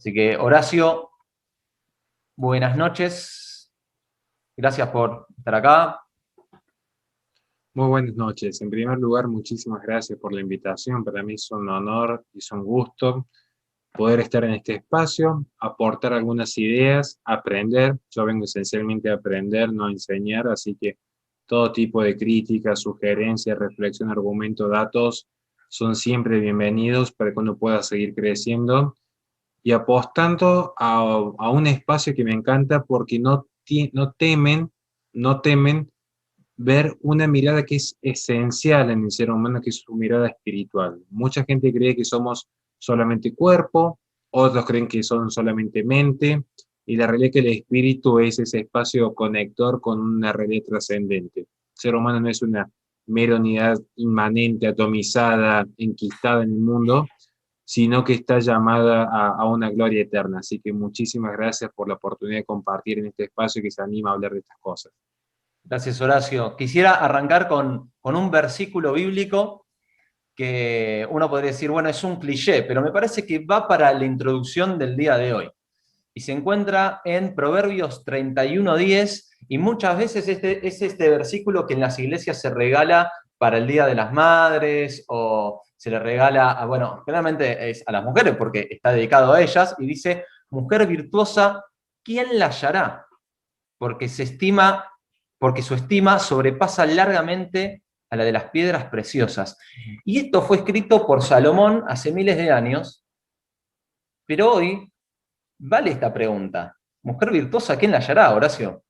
Así que, Horacio, buenas noches. Gracias por estar acá. Muy buenas noches. En primer lugar, muchísimas gracias por la invitación. Para mí es un honor y es un gusto poder estar en este espacio, aportar algunas ideas, aprender. Yo vengo esencialmente a aprender, no a enseñar, así que todo tipo de críticas, sugerencias, reflexión, argumento, datos son siempre bienvenidos para que uno pueda seguir creciendo y apostando a un espacio que me encanta porque no temen ver una mirada que es esencial en el ser humano, que es su mirada espiritual. Mucha gente cree que somos solamente cuerpo, otros creen que son solamente mente, y la realidad es que el espíritu es ese espacio conector con una realidad trascendente. El ser humano no es una mera unidad inmanente, atomizada, enquistada en el mundo, sino que está llamada a una gloria eterna. Así que muchísimas gracias por la oportunidad de compartir en este espacio que se anima a hablar de estas cosas. Gracias, Horacio. Quisiera arrancar con un versículo bíblico que uno podría decir, bueno, es un cliché, pero me parece que va para la introducción del día de hoy. Y se encuentra en Proverbios 31:10, y muchas veces es este versículo que en las iglesias se regala para el Día de las Madres, o se le regala, bueno, generalmente es a las mujeres porque está dedicado a ellas, y dice, mujer virtuosa, ¿quién la hallará? Porque porque su estima sobrepasa largamente a la de las piedras preciosas. Y esto fue escrito por Salomón hace miles de años, pero hoy vale esta pregunta. Mujer virtuosa, ¿quién la hallará, Horacio?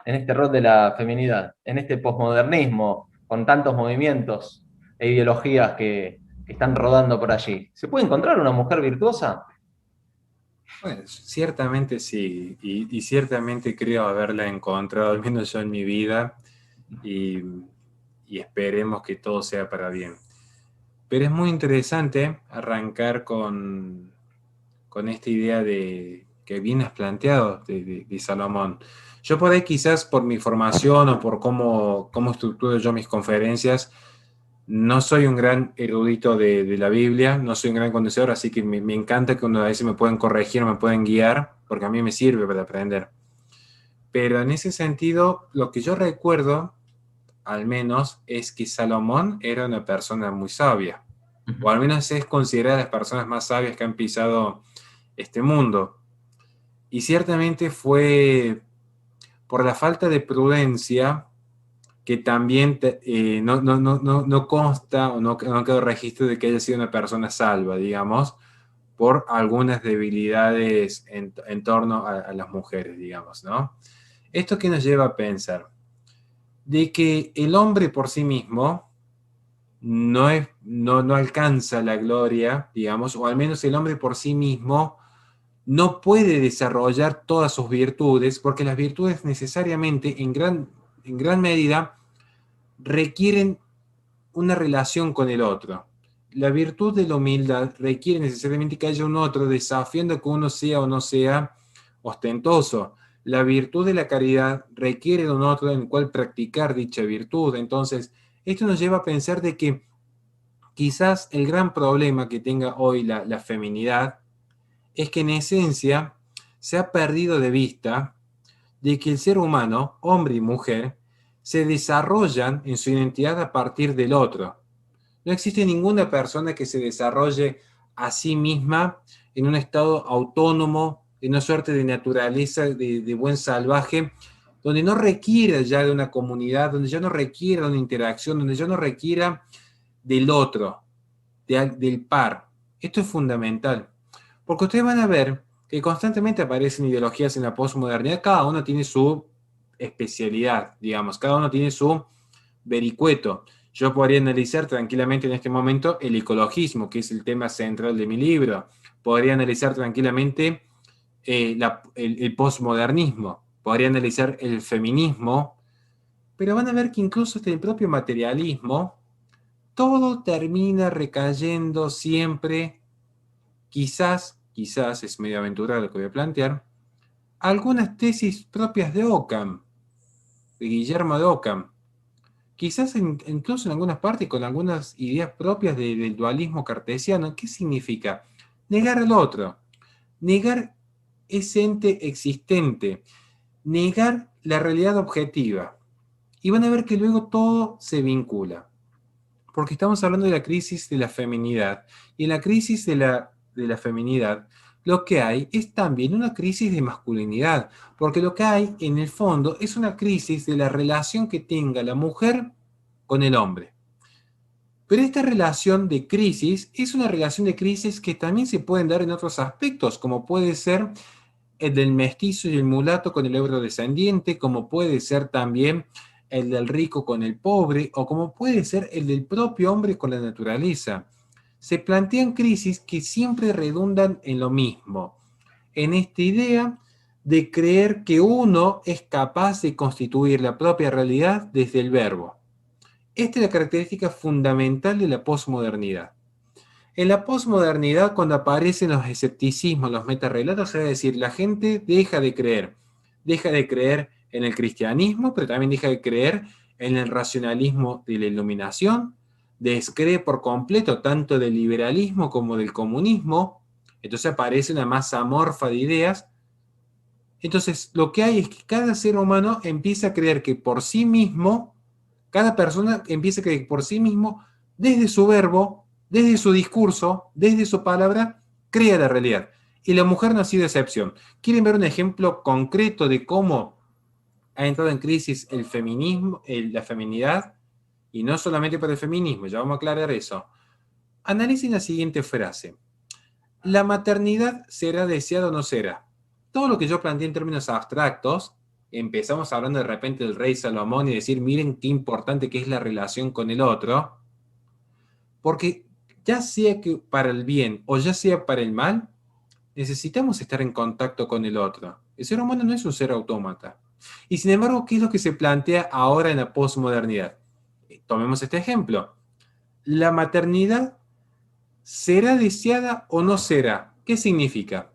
En este rol de la feminidad, en este posmodernismo, con tantos movimientos e ideologías que están rodando por allí. ¿Se puede encontrar una mujer virtuosa? Pues ciertamente sí, y ciertamente creo haberla encontrado, al menos yo en mi vida, y, y esperemos que todo sea para bien. Pero es muy interesante arrancar con esta idea que bien has planteado de Salomón. Yo por ahí quizás por mi formación o por cómo estructuro yo mis conferencias, no soy un gran erudito de la Biblia, no soy un gran conocedor, así que me encanta que uno a veces me pueden corregir, me pueden guiar, porque a mí me sirve para aprender. Pero en ese sentido, lo que yo recuerdo, al menos, es que Salomón era una persona muy sabia, o al menos es considerada de las personas más sabias que han pisado este mundo. Y ciertamente fue por la falta de prudencia que también no consta o no quedó registro de que haya sido una persona salva, digamos, por algunas debilidades en torno a las mujeres, digamos, ¿no? ¿Esto qué nos lleva a pensar? De que el hombre por sí mismo no alcanza la gloria, digamos, o al menos el hombre por sí mismo no puede desarrollar todas sus virtudes, porque las virtudes necesariamente, en gran medida, requieren una relación con el otro. La virtud de la humildad requiere necesariamente que haya un otro desafiando que uno sea o no sea ostentoso. La virtud de la caridad requiere de un otro en el cual practicar dicha virtud. Entonces, esto nos lleva a pensar de que quizás el gran problema que tenga hoy la feminidad es que en esencia se ha perdido de vista de que el ser humano, hombre y mujer, se desarrollan en su identidad a partir del otro. No existe ninguna persona que se desarrolle a sí misma en un estado autónomo, en una suerte de naturaleza, de buen salvaje, donde no requiera ya de una comunidad, donde ya no requiera de una interacción, donde ya no requiera del otro, del par. Esto es fundamental, porque ustedes van a ver que constantemente aparecen ideologías en la posmodernidad, cada uno tiene su especialidad, digamos, cada uno tiene su vericueto. Yo podría analizar tranquilamente en este momento el ecologismo, que es el tema central de mi libro. Podría analizar tranquilamente el posmodernismo. Podría analizar el feminismo. Pero van a ver que incluso hasta el propio materialismo, todo termina recayendo siempre, quizás es medio aventurado lo que voy a plantear, algunas tesis propias de Ockham, de Guillermo de Ockham. Quizás incluso en algunas partes con algunas ideas propias del dualismo cartesiano. ¿Qué significa? Negar al otro. negar ese ente existente, negar la realidad objetiva. Y van a ver que luego todo se vincula. Porque estamos hablando de la crisis de la feminidad. Y en la crisis de la feminidad, lo que hay es también una crisis de masculinidad. Porque lo que hay, en el fondo, es una crisis de la relación que tenga la mujer con el hombre. Pero esta relación de crisis es una relación de crisis que también se pueden dar en otros aspectos, como puede ser el del mestizo y el mulato con el eurodescendiente, como puede ser también el del rico con el pobre, o como puede ser el del propio hombre con la naturaleza. Se plantean crisis que siempre redundan en lo mismo, en esta idea de creer que uno es capaz de constituir la propia realidad desde el verbo. Esta es la característica fundamental de la posmodernidad. En la posmodernidad, cuando aparecen los escepticismos, los metarrelatos, es decir, la gente deja de creer en el cristianismo, pero también deja de creer en el racionalismo de la iluminación, descree por completo tanto del liberalismo como del comunismo, entonces aparece una masa amorfa de ideas. Entonces, lo que hay es que cada ser humano empieza a creer que por sí mismo, cada persona empieza a creer por sí mismo, desde su verbo, desde su discurso, desde su palabra, crea la realidad. Y la mujer no ha sido excepción. ¿Quieren ver un ejemplo concreto de cómo ha entrado en crisis el feminismo, la feminidad? Y no solamente por el feminismo, ya vamos a aclarar eso. Analicen la siguiente frase. ¿La maternidad será deseada o no será? Todo lo que yo planteé en términos abstractos, empezamos hablando de repente del rey Salomón y decir, miren qué importante que es la relación con el otro, porque ya sea que para el bien o ya sea para el mal, necesitamos estar en contacto con el otro. El ser humano no es un ser autómata. Y sin embargo, ¿qué es lo que se plantea ahora en la posmodernidad? Tomemos este ejemplo. ¿La maternidad será deseada o no será? ¿Qué significa?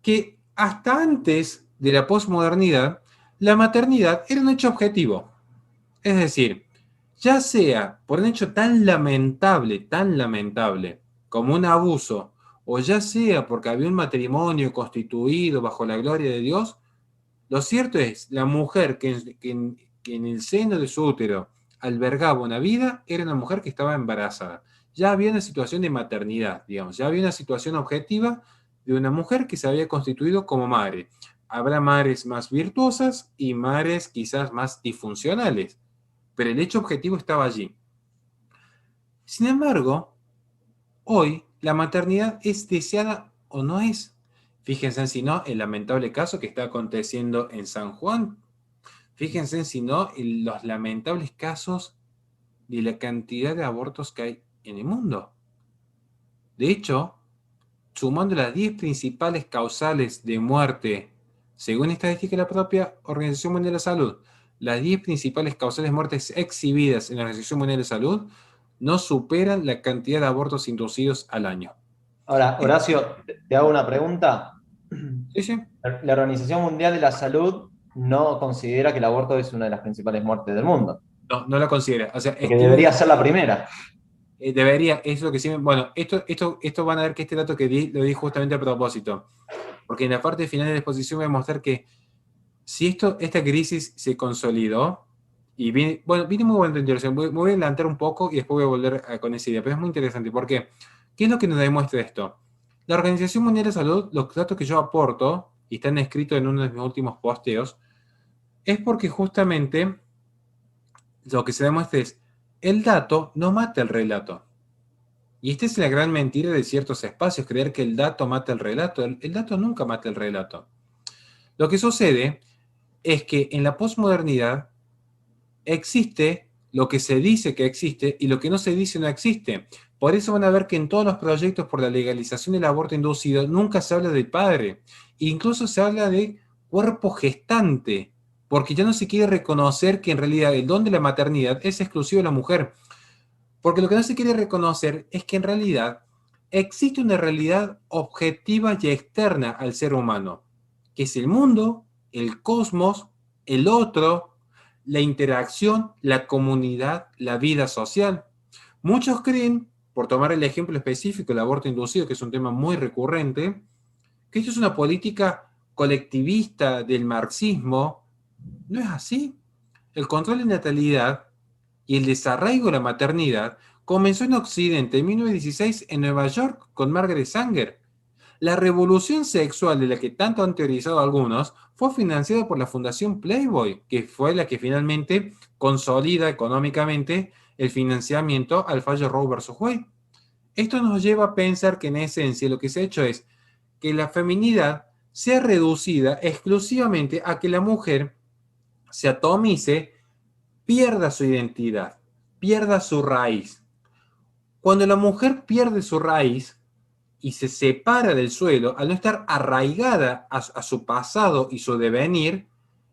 Que hasta antes de la posmodernidad, la maternidad era un hecho objetivo. Es decir, ya sea por un hecho tan lamentable como un abuso, o ya sea porque había un matrimonio constituido bajo la gloria de Dios, lo cierto es, la mujer que en el seno de su útero albergaba una vida, era una mujer que estaba embarazada. Ya había una situación de maternidad, digamos, ya había una situación objetiva de una mujer que se había constituido como madre. Habrá madres más virtuosas y madres quizás más disfuncionales, pero el hecho objetivo estaba allí. Sin embargo, hoy la maternidad es deseada o no es. Fíjense si no el lamentable caso que está aconteciendo en San Juan. Fíjense si no en los lamentables casos de la cantidad de abortos que hay en el mundo. De hecho, sumando las 10 principales causales de muerte, según estadística de la propia Organización Mundial de la Salud, las 10 principales causales de muertes exhibidas en la Organización Mundial de la Salud no superan la cantidad de abortos inducidos al año. Ahora, Horacio, te hago una pregunta. Sí, sí. La Organización Mundial de la Salud no considera que el aborto es una de las principales muertes del mundo, No, no la considera. O sea, porque debería ser la primera. debería, es lo que sí. Bueno, esto van a ver que este dato que di, lo di justamente a propósito. Porque en la parte final de la exposición voy a mostrar que si esta crisis se consolidó, y viene muy buena introducción, me voy a adelantar un poco y después voy a volver con esa idea, pero es muy interesante. ¿Por qué? ¿Qué es lo que nos demuestra esto? La Organización Mundial de Salud, los datos que yo aporto, y están escritos en uno de mis últimos posteos, es porque justamente lo que se demuestra es, el dato no mata el relato. Y esta es la gran mentira de ciertos espacios, creer que el dato mata el relato. El dato nunca mata el relato. Lo que sucede es que en la posmodernidad existe lo que se dice que existe y lo que no se dice no existe. Por eso van a ver que en todos los proyectos por la legalización del aborto inducido nunca se habla del padre. Incluso se habla de cuerpo gestante, porque ya no se quiere reconocer que en realidad el don de la maternidad es exclusivo de la mujer. Porque lo que no se quiere reconocer es que en realidad existe una realidad objetiva y externa al ser humano, que es el mundo, el cosmos, el otro, la interacción, la comunidad, la vida social. Muchos creen, por tomar el ejemplo específico del aborto inducido, que es un tema muy recurrente, que esto es una política colectivista del marxismo. No es así. El control de natalidad y el desarraigo de la maternidad comenzó en Occidente en 1916 en Nueva York con Margaret Sanger. La revolución sexual de la que tanto han teorizado algunos fue financiada por la Fundación Playboy, que fue la que finalmente consolida económicamente el financiamiento al fallo Roe versus Wade. Esto nos lleva a pensar que en esencia lo que se ha hecho es que la feminidad sea reducida exclusivamente a que la mujer se atomice, pierda su identidad, pierda su raíz. Cuando la mujer pierde su raíz y se separa del suelo, al no estar arraigada a su pasado y su devenir,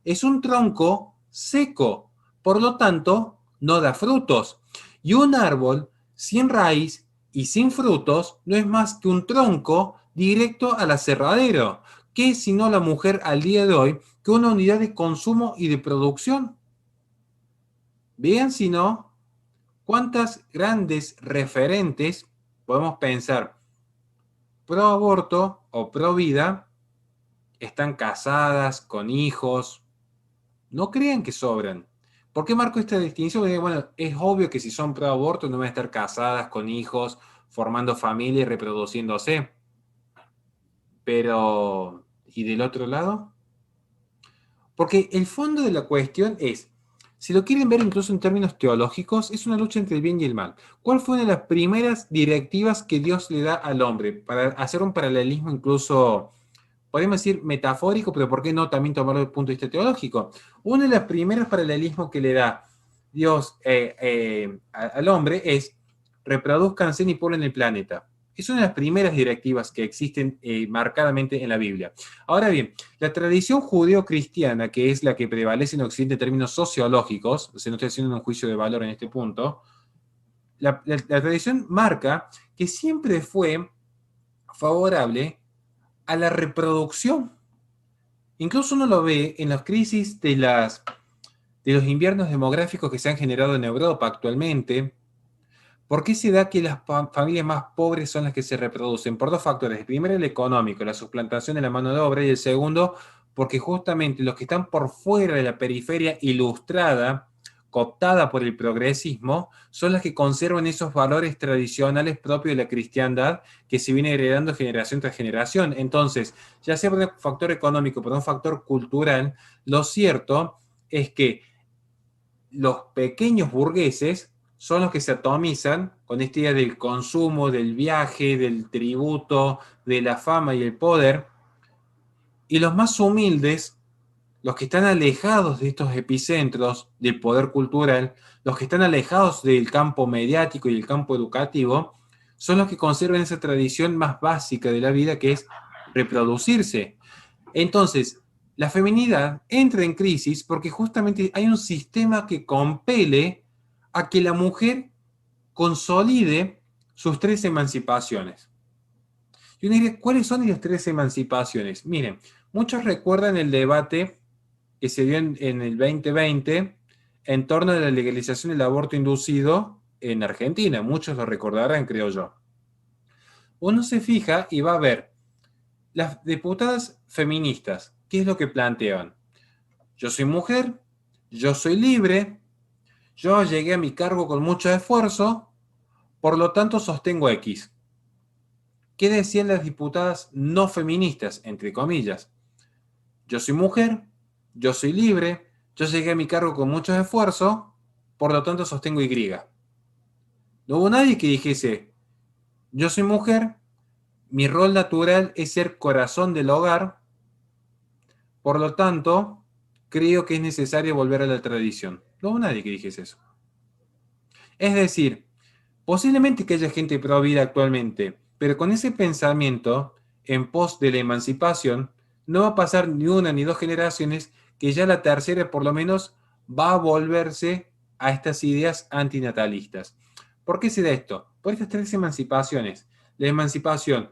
es un tronco seco. Por lo tanto, no da frutos. Y un árbol sin raíz y sin frutos no es más que un tronco directo al aserradero. ¿Qué es sino la mujer al día de hoy que una unidad de consumo y de producción? Vean si no, cuántas grandes referentes podemos pensar pro aborto o pro vida están casadas, con hijos. No crean que sobran. ¿Por qué marco esta distinción? Porque, bueno, es obvio que si son pro aborto no van a estar casadas, con hijos, formando familia y reproduciéndose. Pero, ¿y del otro lado? Porque el fondo de la cuestión es, si lo quieren ver incluso en términos teológicos, es una lucha entre el bien y el mal. ¿Cuál fue una de las primeras directivas que Dios le da al hombre? Para hacer un paralelismo incluso, podemos decir metafórico, pero ¿por qué no también tomarlo desde el punto de vista teológico? Uno de los primeros paralelismos que le da Dios al hombre es reproduzcanse y poblen el planeta. Es una de las primeras directivas que existen marcadamente en la Biblia. Ahora bien, la tradición judeo-cristiana, que es la que prevalece en Occidente en términos sociológicos, o sea, no estoy haciendo un juicio de valor en este punto, la tradición marca que siempre fue favorable a la reproducción. Incluso uno lo ve en las crisis de los inviernos demográficos que se han generado en Europa actualmente. ¿Por qué se da que las familias más pobres son las que se reproducen? Por dos factores. El primero, el económico, la suplantación de la mano de obra, y el segundo, porque justamente los que están por fuera de la periferia ilustrada, cooptada por el progresismo, son las que conservan esos valores tradicionales propios de la cristiandad que se viene heredando generación tras generación. Entonces, ya sea por un factor económico, por un factor cultural, lo cierto es que los pequeños burgueses son los que se atomizan con esta idea del consumo, del viaje, del tributo, de la fama y el poder, y los más humildes, los que están alejados de estos epicentros del poder cultural, los que están alejados del campo mediático y el campo educativo, son los que conservan esa tradición más básica de la vida, que es reproducirse. Entonces, la feminidad entra en crisis porque justamente hay un sistema que compele a que la mujer consolide sus tres emancipaciones. Y uno diría, ¿cuáles son las tres emancipaciones? Miren, muchos recuerdan el debate que se dio en el 2020 en torno a la legalización del aborto inducido en Argentina. Muchos lo recordarán, creo yo. Uno se fija y va a ver las diputadas feministas, ¿qué es lo que plantean? Yo soy mujer, yo soy libre, yo llegué a mi cargo con mucho esfuerzo, por lo tanto sostengo X. ¿Qué decían las diputadas no feministas, entre comillas? Yo soy mujer, yo soy libre, yo llegué a mi cargo con mucho esfuerzo, por lo tanto sostengo Y. No hubo nadie que dijese, yo soy mujer, mi rol natural es ser corazón del hogar, por lo tanto, creo que es necesario volver a la tradición. No hubo nadie que dijese eso. Es decir, posiblemente que haya gente pro vida actualmente, pero con ese pensamiento en pos de la emancipación, no va a pasar ni una ni dos generaciones que ya la tercera por lo menos va a volverse a estas ideas antinatalistas. ¿Por qué se da esto? Por estas tres emancipaciones. La emancipación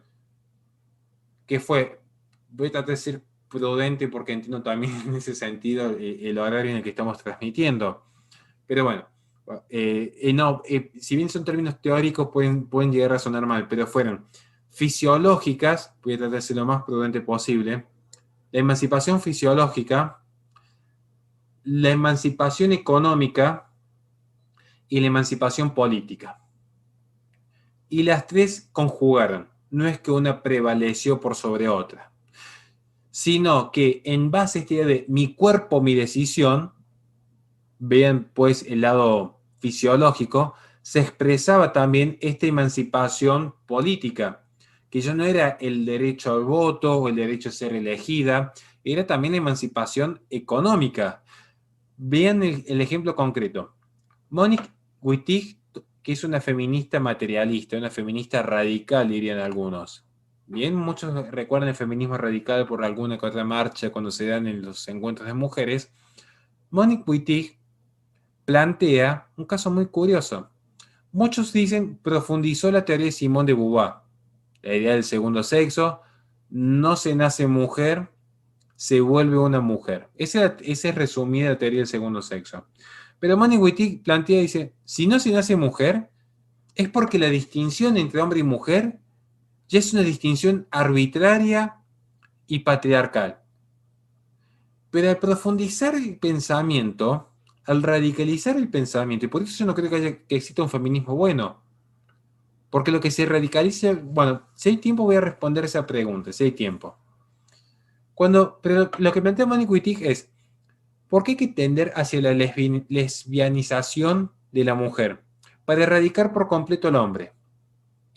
que fue, voy a tratar de ser prudente porque entiendo también en ese sentido el horario en el que estamos transmitiendo. Pero bueno, no, si bien son términos teóricos pueden llegar a sonar mal, pero fueron fisiológicas, voy a tratar de ser lo más prudente posible, la emancipación fisiológica, la emancipación económica y la emancipación política. Y las tres conjugaron. No es que una prevaleció por sobre otra, sino que en base a esta idea de mi cuerpo, mi decisión, vean pues el lado fisiológico, se expresaba también esta emancipación política, que ya no era el derecho al voto o el derecho a ser elegida, era también la emancipación económica. Vean el ejemplo concreto. Monique Wittig, que es una feminista materialista, una feminista radical, dirían algunos. Bien, muchos recuerdan el feminismo radical por alguna que otra marcha cuando se dan en los encuentros de mujeres. Monique Wittig plantea un caso muy curioso. Muchos dicen profundizó la teoría de Simone de Beauvoir, la idea del segundo sexo, no se nace mujer, se vuelve una mujer. Esa es resumida la teoría del segundo sexo. Pero Monique Wittig plantea, dice, si no se nace mujer, es porque la distinción entre hombre y mujer ya es una distinción arbitraria y patriarcal. Pero al profundizar el pensamiento, al radicalizar el pensamiento, y por eso yo no creo que exista un feminismo bueno, porque lo que se radicaliza, bueno, si hay tiempo voy a responder esa pregunta, si hay tiempo. Pero lo que plantea Monique Wittig es, ¿por qué hay que tender hacia la lesbianización de la mujer? Para erradicar por completo al hombre.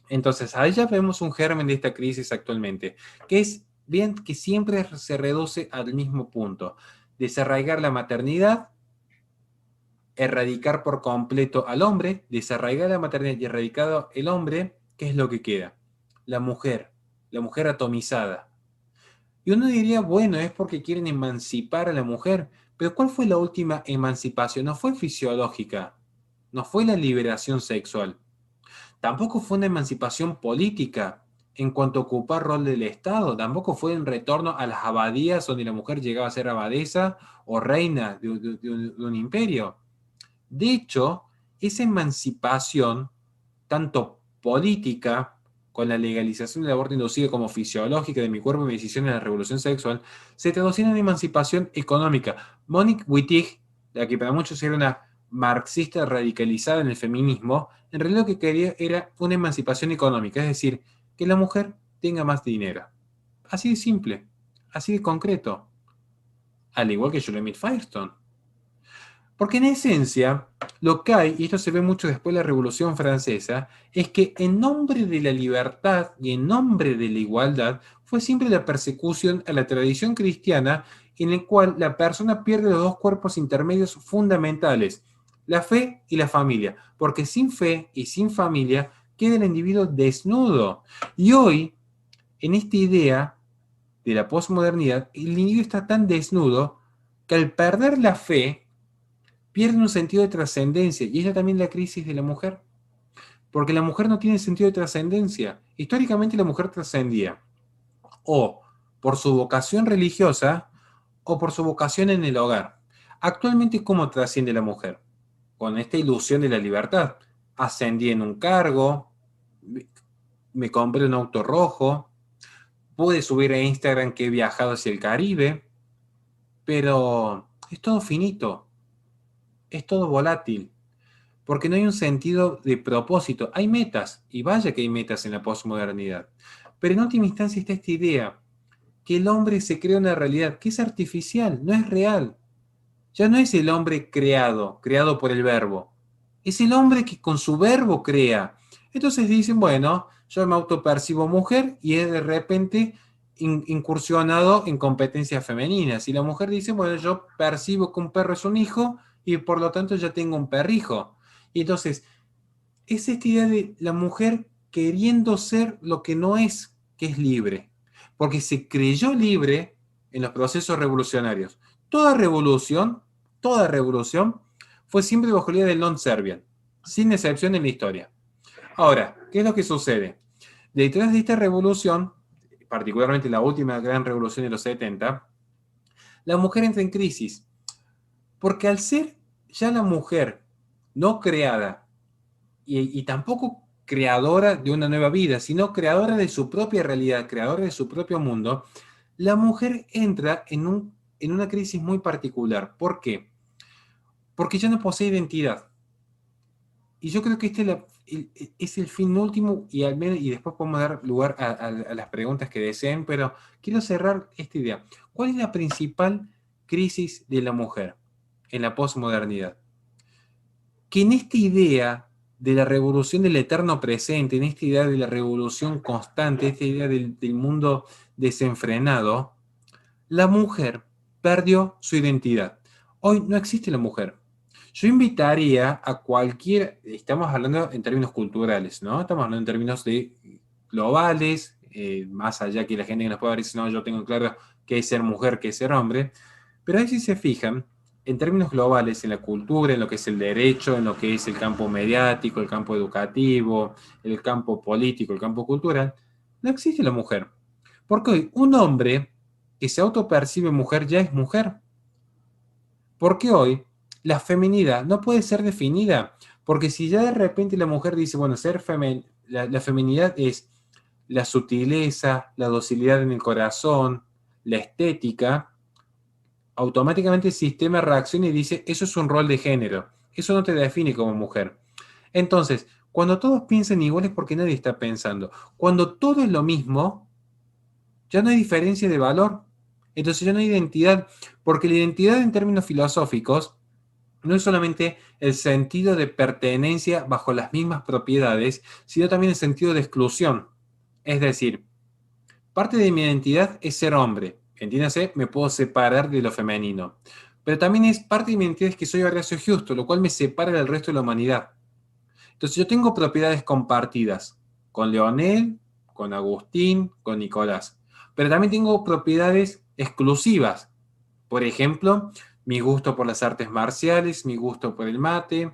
Entonces, ahí ya vemos un germen de esta crisis actualmente, que es bien que siempre se reduce al mismo punto, desarraigar la maternidad, erradicar por completo al hombre, desarraigar la maternidad y erradicado el hombre, ¿qué es lo que queda? La mujer atomizada. Y uno diría, bueno, es porque quieren emancipar a la mujer, pero ¿cuál fue la última emancipación? No fue fisiológica, no fue la liberación sexual. Tampoco fue una emancipación política en cuanto a ocupar rol del Estado, tampoco fue en retorno a las abadías donde la mujer llegaba a ser abadesa o reina de un imperio. De hecho, esa emancipación, tanto política, con la legalización del aborto inducido como fisiológica de mi cuerpo y mi decisión en la revolución sexual, se traducía en una emancipación económica. Monique Wittig, la que para muchos era una marxista radicalizada en el feminismo, en realidad lo que quería era una emancipación económica, es decir, que la mujer tenga más dinero. Así de simple, así de concreto. Al igual que Shulamit Firestone. Porque en esencia, lo que hay, y esto se ve mucho después de la Revolución Francesa, es que en nombre de la libertad y en nombre de la igualdad fue siempre la persecución a la tradición cristiana en el cual la persona pierde los dos cuerpos intermedios fundamentales, la fe y la familia, porque sin fe y sin familia queda el individuo desnudo. Y hoy, en esta idea de la posmodernidad, el individuo está tan desnudo que al perder la fe, pierden un sentido de trascendencia. Y es también la crisis de la mujer. Porque la mujer no tiene sentido de trascendencia. Históricamente la mujer trascendía o por su vocación religiosa o por su vocación en el hogar. Actualmente, ¿cómo trasciende la mujer? Con esta ilusión de la libertad. Ascendí en un cargo, me compré un auto rojo, pude subir a Instagram que he viajado hacia el Caribe, pero es todo finito, es todo volátil. Porque no hay un sentido de propósito. Hay metas, y vaya que hay metas en la posmodernidad. Pero en última instancia está esta idea, que el hombre se crea una realidad que es artificial, no es real. Ya no es el hombre creado, creado por el verbo. Es el hombre que con su verbo crea. Entonces dicen, bueno, yo me autopercibo mujer y he de repente incursionado en competencias femeninas. Y la mujer dice, bueno, yo percibo que un perro es un hijo y por lo tanto ya tengo un perrijo. Y entonces, es esta idea de la mujer queriendo ser lo que no es, que es libre. Porque se creyó libre en los procesos revolucionarios. Toda revolución fue siempre bajo la idea del non-serviam, sin excepción en la historia. Ahora, ¿qué es lo que sucede? Detrás de esta revolución, particularmente la última gran revolución de los 70, la mujer entra en crisis. Porque al ser ya la mujer no creada y tampoco creadora de una nueva vida, sino creadora de su propia realidad, creadora de su propio mundo, la mujer entra en una crisis muy particular. ¿Por qué? Porque ya no posee identidad. Y yo creo que este es el fin último, y, al menos, y después podemos dar lugar a las preguntas que deseen, pero quiero cerrar esta idea. ¿Cuál es la principal crisis de la mujer en la posmodernidad? Que en esta idea de la revolución del eterno presente, en esta idea de la revolución constante, esta idea del mundo desenfrenado, la mujer perdió su identidad. Hoy no existe la mujer. Yo invitaría a cualquier, estamos hablando en términos culturales, ¿no? Estamos hablando en términos de globales, más allá que la gente que nos pueda decir, no, yo tengo claro qué es ser mujer, qué es ser hombre, pero ahí si se fijan, en términos globales, en la cultura, en lo que es el derecho, en lo que es el campo mediático, el campo educativo, el campo político, el campo cultural, no existe la mujer. Porque hoy un hombre que se autopercibe mujer ya es mujer. Porque hoy la feminidad no puede ser definida. Porque si ya de repente la mujer dice, bueno, la feminidad es la sutileza, la docilidad en el corazón, la estética, automáticamente el sistema reacciona y dice, eso es un rol de género. Eso no te define como mujer. Entonces, cuando todos piensan igual es porque nadie está pensando. Cuando todo es lo mismo, ya no hay diferencia de valor. Entonces ya no hay identidad, porque la identidad en términos filosóficos no es solamente el sentido de pertenencia bajo las mismas propiedades, sino también el sentido de exclusión. Es decir, parte de mi identidad es ser hombre. Entiéndase, me puedo separar de lo femenino. Pero también es parte de mi identidad es que soy Horacio Justo, lo cual me separa del resto de la humanidad. Entonces yo tengo propiedades compartidas con Leonel, con Agustín, con Nicolás. Pero también tengo propiedades exclusivas. Por ejemplo, mi gusto por las artes marciales, mi gusto por el mate,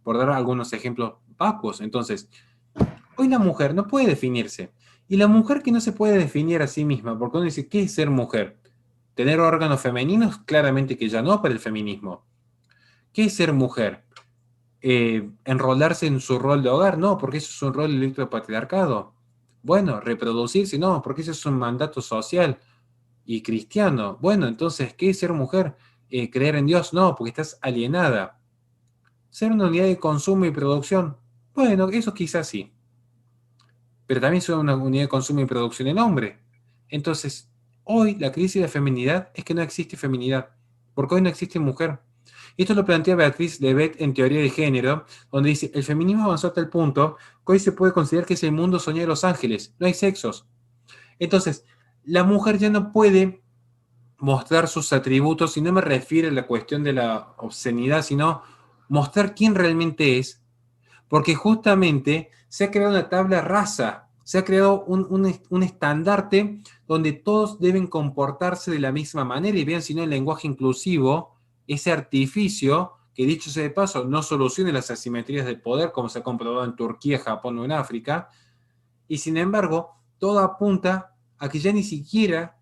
por dar algunos ejemplos vacuos. Entonces, hoy la mujer no puede definirse. Y la mujer que no se puede definir a sí misma, porque uno dice, ¿qué es ser mujer? ¿Tener órganos femeninos? Claramente que ya no para el feminismo. ¿Qué es ser mujer? Enrolarse en su rol de hogar, no, porque eso es un rol del patriarcado. Bueno, reproducirse, no, porque eso es un mandato social y cristiano. Bueno, entonces, ¿qué es ser mujer? Creer en Dios, no, porque estás alienada. Ser una unidad de consumo y producción, bueno, eso quizás sí, pero también son una unidad de consumo y producción en hombre. Entonces, hoy la crisis de la feminidad es que no existe feminidad, porque hoy no existe mujer. Esto lo plantea Beatriz Levet en Teoría de Género, donde dice, el feminismo avanzó hasta el punto que hoy se puede considerar que es el mundo soñado de los ángeles, no hay sexos. Entonces, la mujer ya no puede mostrar sus atributos, y no me refiero a la cuestión de la obscenidad, sino mostrar quién realmente es, porque justamente se ha creado una tabla rasa, se ha creado un estandarte donde todos deben comportarse de la misma manera, y vean si no el lenguaje inclusivo, ese artificio que dicho sea de paso no soluciona las asimetrías de poder como se ha comprobado en Turquía, Japón o en África, y sin embargo todo apunta a que ya ni siquiera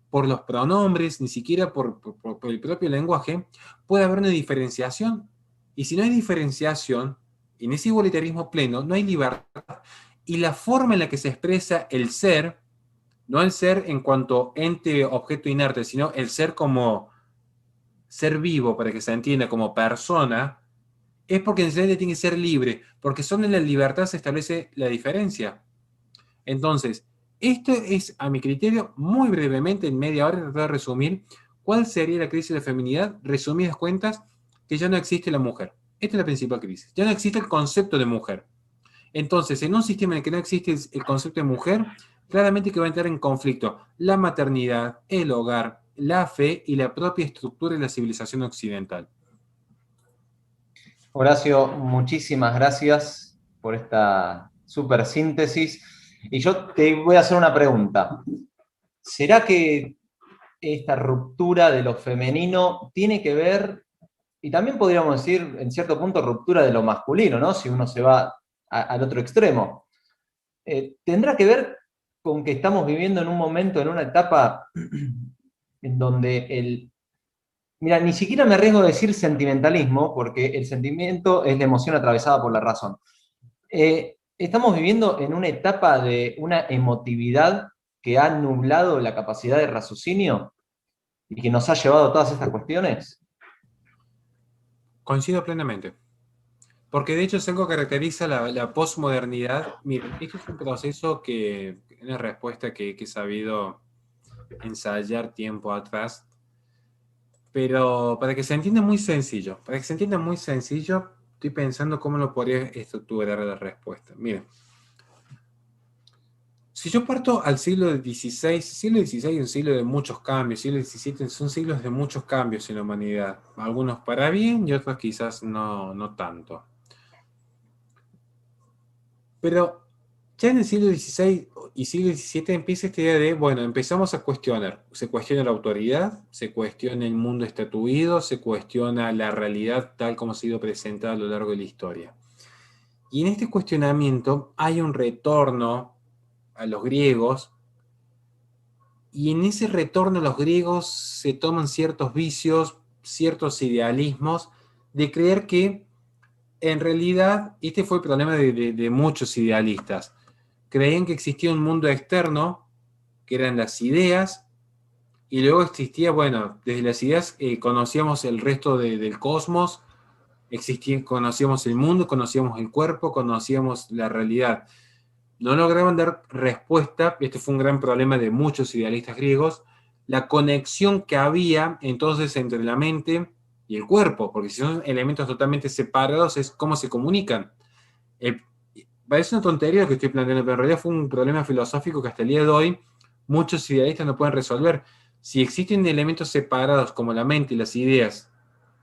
por los pronombres, ni siquiera por el propio lenguaje, puede haber una diferenciación. Y si no hay diferenciación, en ese igualitarismo pleno, no hay libertad. Y la forma en la que se expresa el ser, no el ser en cuanto ente, objeto inerte, sino el ser como ser vivo, para que se entienda, como persona, es porque necesariamente tiene que ser libre, porque solo en la libertad se establece la diferencia. Entonces, esto es, a mi criterio, muy brevemente, en media hora, tratar de resumir cuál sería la crisis de la feminidad. Resumidas cuentas, que ya no existe la mujer. Esta es la principal crisis. Ya no existe el concepto de mujer. Entonces, en un sistema en el que no existe el concepto de mujer, claramente que va a entrar en conflicto la maternidad, el hogar, la fe y la propia estructura de la civilización occidental. Horacio, muchísimas gracias por esta súper síntesis. Y yo te voy a hacer una pregunta. ¿Será que esta ruptura de lo femenino tiene que ver, y también podríamos decir, en cierto punto, ruptura de lo masculino, ¿no? Si uno se va al otro extremo. ¿Tendrá que ver con que estamos viviendo en un momento, en una etapa en donde mira, ni siquiera me arriesgo a decir sentimentalismo, porque el sentimiento es la emoción atravesada por la razón. Estamos viviendo en una etapa de una emotividad que ha nublado la capacidad de raciocinio y que nos ha llevado a todas estas cuestiones. Coincido plenamente. Porque de hecho es algo que caracteriza la posmodernidad. Miren, esto es un proceso que, una respuesta que he sabido ensayar tiempo atrás, pero para que se entienda muy sencillo, para que se entienda muy sencillo, estoy pensando cómo lo podría estructurar la respuesta. Miren, si yo parto al siglo XVI es un siglo de muchos cambios, siglo XVII son siglos de muchos cambios en la humanidad, algunos para bien y otros quizás no tanto. Pero ya en el siglo XVI y siglo XVII empieza esta idea de, bueno, empezamos a cuestionar. Se cuestiona la autoridad, se cuestiona el mundo estatuido, se cuestiona la realidad tal como ha sido presentada a lo largo de la historia. Y en este cuestionamiento hay un retorno a los griegos, y en ese retorno a los griegos se toman ciertos vicios, ciertos idealismos, de creer que en realidad este fue el problema de muchos idealistas. Creían que existía un mundo externo, que eran las ideas, y luego existía, bueno, desde las ideas conocíamos el resto del cosmos, conocíamos el mundo, conocíamos el cuerpo, conocíamos la realidad. No lograban dar respuesta, este fue un gran problema de muchos idealistas griegos, la conexión que había entonces entre la mente y el cuerpo, porque si son elementos totalmente separados, es cómo se comunican. El, Parece una tontería lo que estoy planteando, pero en realidad fue un problema filosófico que hasta el día de hoy muchos idealistas no pueden resolver. Si existen elementos separados como la mente y las ideas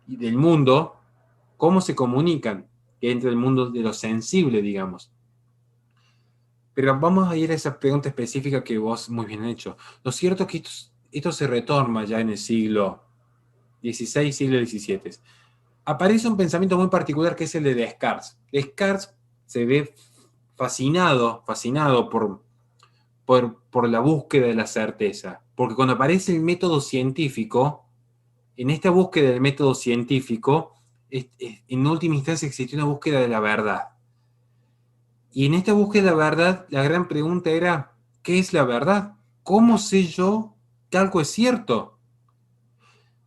del mundo, ¿cómo se comunican entre el mundo de lo sensible, digamos? Pero vamos a ir a esa pregunta específica que vos muy bien has hecho. Lo cierto es que esto se retorna ya en el siglo XVI, siglo XVII. Aparece un pensamiento muy particular que es el de Descartes. Descartes se ve fascinado por la búsqueda de la certeza. Porque cuando aparece el método científico, en esta búsqueda del método científico, en última instancia existió una búsqueda de la verdad. Y en esta búsqueda de la verdad, la gran pregunta era, ¿qué es la verdad? ¿Cómo sé yo que algo es cierto?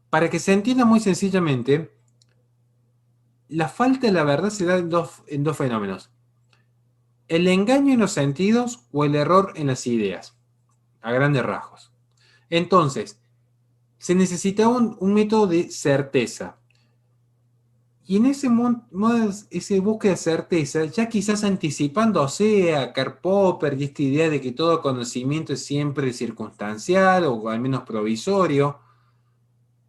Para que se entienda muy sencillamente, la falta de la verdad se da en dos fenómenos. El engaño en los sentidos o el error en las ideas, a grandes rasgos. Entonces, se necesitaba un método de certeza. Y en ese modo, ese búsqueda de certeza, ya quizás anticipándose a Karl Popper y esta idea de que todo conocimiento es siempre circunstancial o al menos provisorio,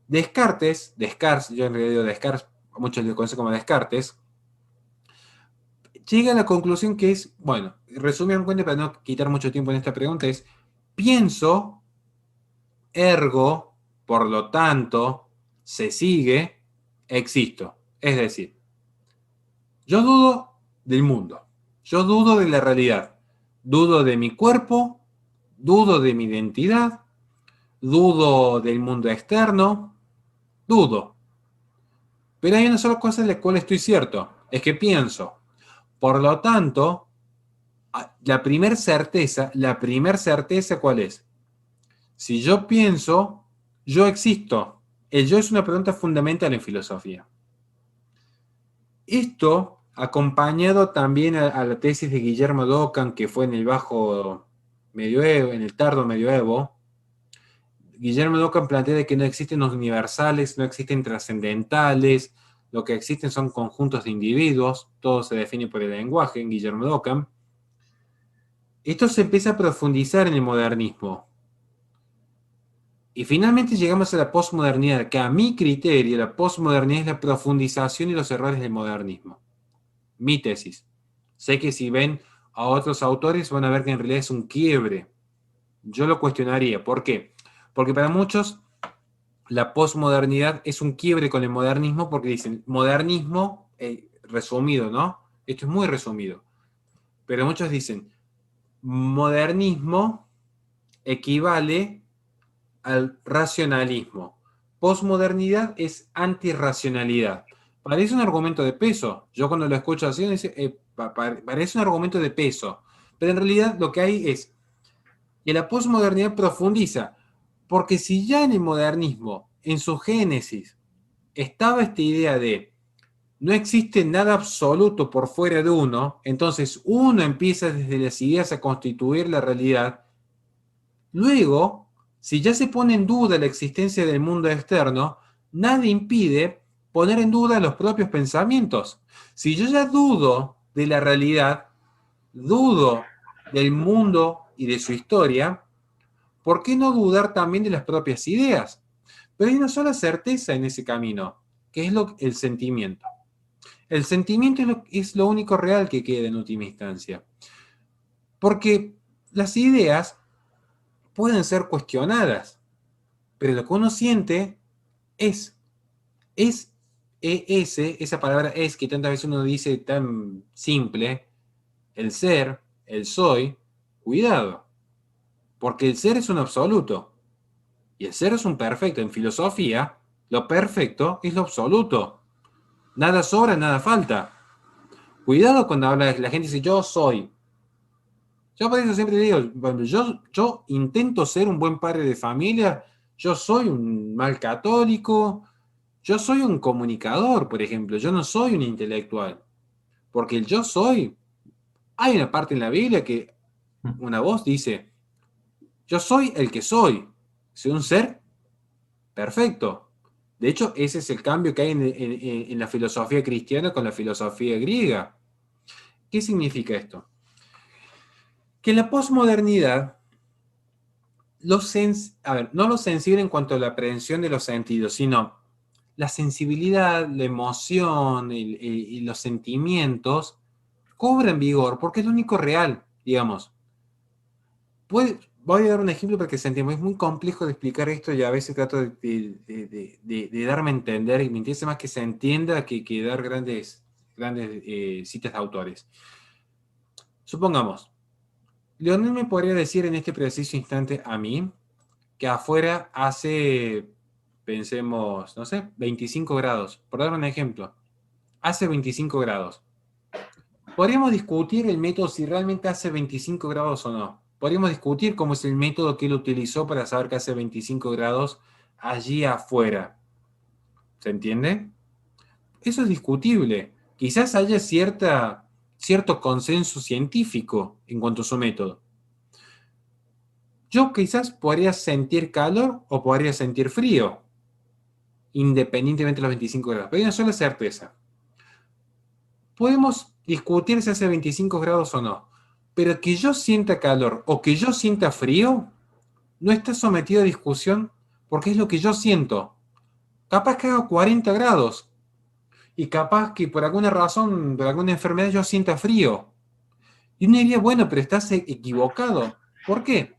Descartes, yo en realidad digo Descartes, muchos lo conocen como Descartes, llega a la conclusión que es, bueno, resumiendo para no quitar mucho tiempo en esta pregunta, es pienso, ergo, por lo tanto, se sigue, existo. Es decir, yo dudo del mundo, yo dudo de la realidad, dudo de mi cuerpo, dudo de mi identidad, dudo del mundo externo, dudo. Pero hay una sola cosa en la cual estoy cierto, es que pienso. Por lo tanto, la primer certeza, ¿cuál es? Si yo pienso, yo existo. El yo es una pregunta fundamental en filosofía. Esto, acompañado también a la tesis de Guillermo Dockham, que fue en el bajo medioevo, en el tardo medioevo, Guillermo Dockham plantea que no existen los universales, no existen trascendentales, lo que existen son conjuntos de individuos, todo se define por el lenguaje en Guillermo Dockham. Esto se empieza a profundizar en el modernismo. Y finalmente llegamos a la posmodernidad, que a mi criterio la posmodernidad es la profundización y los errores del modernismo. Mi tesis. Sé que si ven a otros autores van a ver que en realidad es un quiebre. Yo lo cuestionaría. ¿Por qué? Porque para muchos la posmodernidad es un quiebre con el modernismo porque dicen modernismo, resumido, ¿no? Esto es muy resumido. Pero muchos dicen modernismo equivale al racionalismo. Posmodernidad es antirracionalidad. Parece un argumento de peso. Yo cuando lo escucho así, dice, parece un argumento de peso. Pero en realidad lo que hay es que la posmodernidad profundiza. Porque si ya en el modernismo, en su génesis, estaba esta idea de no existe nada absoluto por fuera de uno, entonces uno empieza desde las ideas a constituir la realidad. Luego, si ya se pone en duda la existencia del mundo externo, nada impide poner en duda los propios pensamientos. Si yo ya dudo de la realidad, dudo del mundo y de su historia, ¿por qué no dudar también de las propias ideas? Pero hay una sola certeza en ese camino, que es el sentimiento. El sentimiento es lo único real que queda en última instancia. Porque las ideas pueden ser cuestionadas, pero lo que uno siente es, es esa palabra es que tantas veces uno dice tan simple, el ser, el soy, cuidado, porque el ser es un absoluto y el ser es un perfecto. En filosofía, lo perfecto es lo absoluto. Nada sobra, nada falta. Cuidado cuando habla, la gente dice yo soy. Yo por eso siempre digo, bueno, yo intento ser un buen padre de familia, yo soy un mal católico, yo soy un comunicador, por ejemplo, yo no soy un intelectual, porque el yo soy, hay una parte en la Biblia que una voz dice, yo soy el que soy un ser perfecto. De hecho, ese es el cambio que hay en la filosofía cristiana con la filosofía griega. ¿Qué significa esto? Que en la posmodernidad no lo sensible en cuanto a la aprehensión de los sentidos, sino la sensibilidad, la emoción y los sentimientos cobran vigor porque es lo único real, digamos. Voy a dar un ejemplo para que se entienda. Es muy complejo de explicar esto y a veces trato de darme a entender y me interesa más que se entienda que dar grandes citas de autores. Supongamos, Leonel me podría decir en este preciso instante a mí que afuera hace, pensemos, no sé, 25 grados. Por dar un ejemplo, hace 25 grados. Podríamos discutir el método si realmente hace 25 grados o no. Podríamos discutir cómo es el método que él utilizó para saber que hace 25 grados allí afuera. ¿Se entiende? Eso es discutible. Quizás haya cierto consenso científico en cuanto a su método. Yo quizás podría sentir calor o podría sentir frío, independientemente de los 25 grados. Pero hay una sola certeza. Podemos discutir si hace 25 grados o no, pero que yo sienta calor o que yo sienta frío no está sometido a discusión porque es lo que yo siento. Capaz que haga 40 grados y capaz que por alguna razón, por alguna enfermedad yo sienta frío. Y uno diría, bueno, pero estás equivocado. ¿Por qué?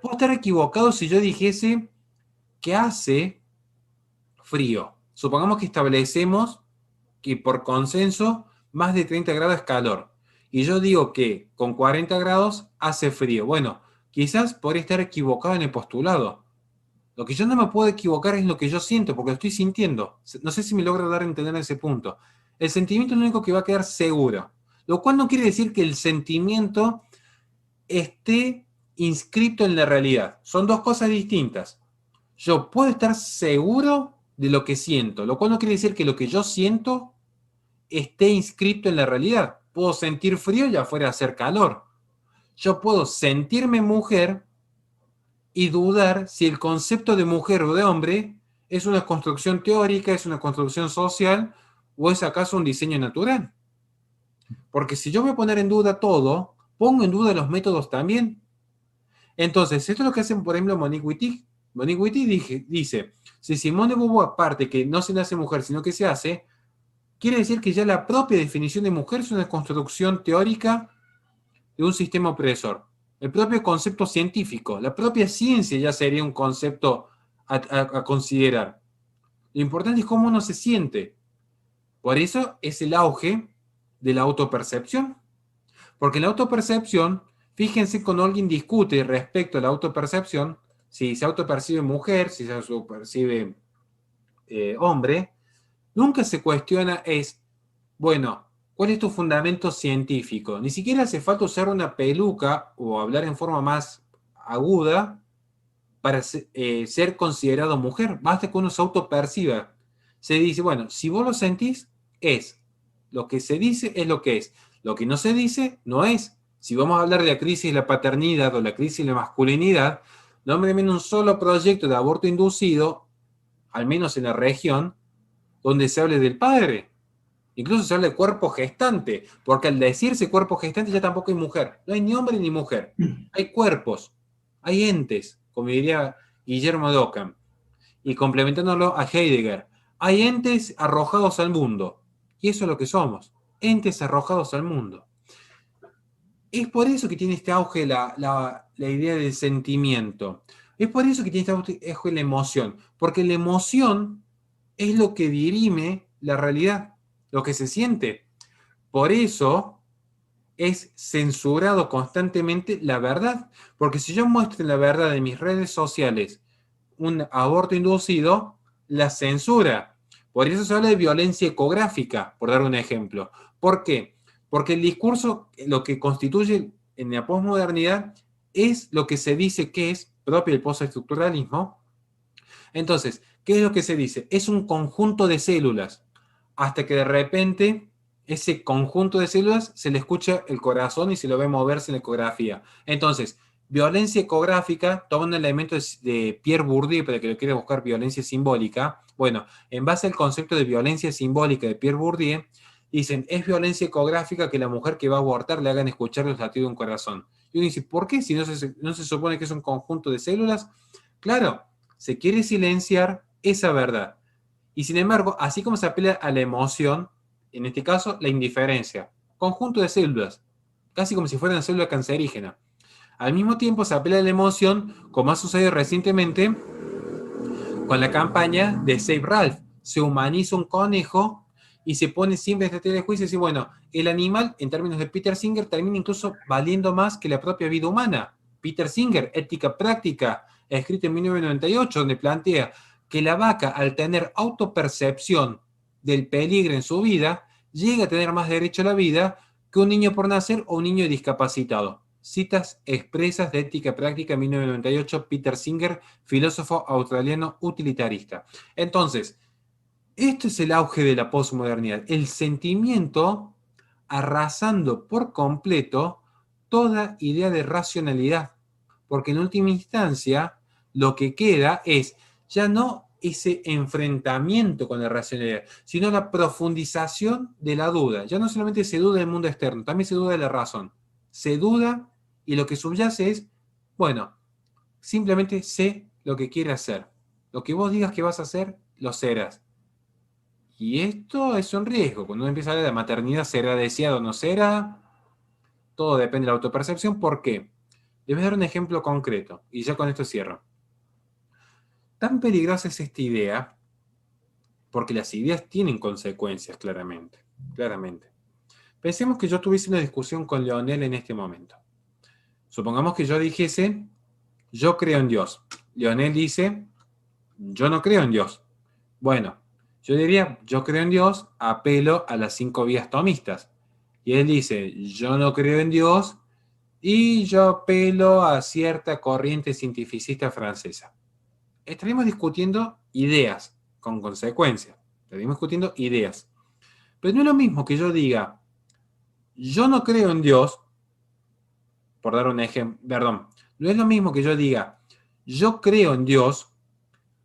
Puedo estar equivocado si yo dijese que hace frío. Supongamos que establecemos que por consenso más de 30 grados es calor. Y yo digo que con 40 grados hace frío. Bueno, quizás podría estar equivocado en el postulado. Lo que yo no me puedo equivocar es lo que yo siento, porque lo estoy sintiendo. No sé si me logro dar a entender ese punto. El sentimiento es lo único que va a quedar seguro. Lo cual no quiere decir que el sentimiento esté inscrito en la realidad. Son dos cosas distintas. Yo puedo estar seguro de lo que siento, lo cual no quiere decir que lo que yo siento esté inscrito en la realidad. Puedo sentir frío y afuera hacer calor. Yo puedo sentirme mujer y dudar si el concepto de mujer o de hombre es una construcción teórica, es una construcción social o es acaso un diseño natural. Porque si yo voy a poner en duda todo, pongo en duda los métodos también. Entonces, esto es lo que hacen, por ejemplo, Monique Wittig. Monique Wittig dice, si Simone de Beauvoir parte que no se nace mujer, sino que se hace, quiere decir que ya la propia definición de mujer es una construcción teórica de un sistema opresor. El propio concepto científico, la propia ciencia ya sería un concepto a considerar. Lo importante es cómo uno se siente. Por eso es el auge de la autopercepción. Porque la autopercepción, fíjense cuando alguien discute respecto a la autopercepción, si se autopercibe mujer, si se autopercibe hombre, Nunca se cuestiona bueno, ¿cuál es tu fundamento científico? Ni siquiera hace falta usar una peluca o hablar en forma más aguda para ser considerado mujer. Basta que uno se autoperciba. Se dice, bueno, si vos lo sentís, es. Lo que se dice es lo que es. Lo que no se dice, no es. Si vamos a hablar de la crisis de la paternidad o la crisis de la masculinidad, nómbreme un solo proyecto de aborto inducido, al menos en la región, donde se hable del padre. Incluso se habla de cuerpo gestante, porque al decirse cuerpo gestante ya tampoco hay mujer. No hay ni hombre ni mujer. Hay cuerpos, hay entes, como diría Guillermo de Ockham. Y complementándolo a Heidegger, hay entes arrojados al mundo. Y eso es lo que somos, entes arrojados al mundo. Es por eso que tiene este auge la idea del sentimiento. Es por eso que tiene este auge la emoción. Porque la emoción es lo que dirime la realidad, lo que se siente. Por eso es censurado constantemente la verdad. Porque si yo muestro la verdad en mis redes sociales un aborto inducido, la censura. Por eso se habla de violencia ecográfica, por dar un ejemplo. ¿Por qué? Porque el discurso, lo que constituye en la posmodernidad, es lo que se dice que es propio del postestructuralismo. Entonces, ¿qué es lo que se dice? Es un conjunto de células, hasta que de repente ese conjunto de células se le escucha el corazón y se lo ve moverse en la ecografía. Entonces, violencia ecográfica toma un elemento de Pierre Bourdieu, para que lo quiera buscar, violencia simbólica. Bueno, en base al concepto de violencia simbólica de Pierre Bourdieu, dicen, es violencia ecográfica que la mujer que va a abortar le hagan escuchar los latidos de un corazón. Y uno dice, ¿por qué? Si no se supone que es un conjunto de células. Claro, se quiere silenciar esa verdad. Y sin embargo, así como se apela a la emoción, en este caso, la indiferencia. Conjunto de células, casi como si fuera una célula cancerígena. Al mismo tiempo se apela a la emoción, como ha sucedido recientemente con la campaña de Save Ralph. Se humaniza un conejo y se pone siempre en esta teoría de juicio y dice, bueno, el animal, en términos de Peter Singer, termina incluso valiendo más que la propia vida humana. Peter Singer, Ética Práctica, escrito en 1998, donde plantea que la vaca, al tener autopercepción del peligro en su vida, llega a tener más derecho a la vida que un niño por nacer o un niño discapacitado. Citas expresas de Ética Práctica 1998, Peter Singer, filósofo australiano utilitarista. Entonces, esto es el auge de la posmodernidad, el sentimiento arrasando por completo toda idea de racionalidad, porque en última instancia lo que queda es ya no ese enfrentamiento con la racionalidad, sino la profundización de la duda. Ya no solamente se duda del mundo externo, también se duda de la razón. Se duda y lo que subyace es, bueno, simplemente sé lo que quiere hacer. Lo que vos digas que vas a hacer, lo serás. Y esto es un riesgo. Cuando uno empieza a hablar de maternidad, ¿será deseado o no será? Todo depende de la autopercepción. ¿Por qué? Les voy a dar un ejemplo concreto, y ya con esto cierro. Tan peligrosa es esta idea, porque las ideas tienen consecuencias, claramente. Claramente. Pensemos que yo tuviese una discusión con Leonel en este momento. Supongamos que yo dijese, yo creo en Dios. Leonel dice, yo no creo en Dios. Bueno, yo diría, yo creo en Dios, apelo a las 5 vías tomistas. Y él dice, yo no creo en Dios y yo apelo a cierta corriente cientificista francesa. Estaríamos discutiendo ideas con consecuencias. Estaríamos discutiendo ideas. Pero no es lo mismo que yo diga, yo no creo en Dios, por dar un ejemplo, perdón, no es lo mismo que yo diga, yo creo en Dios,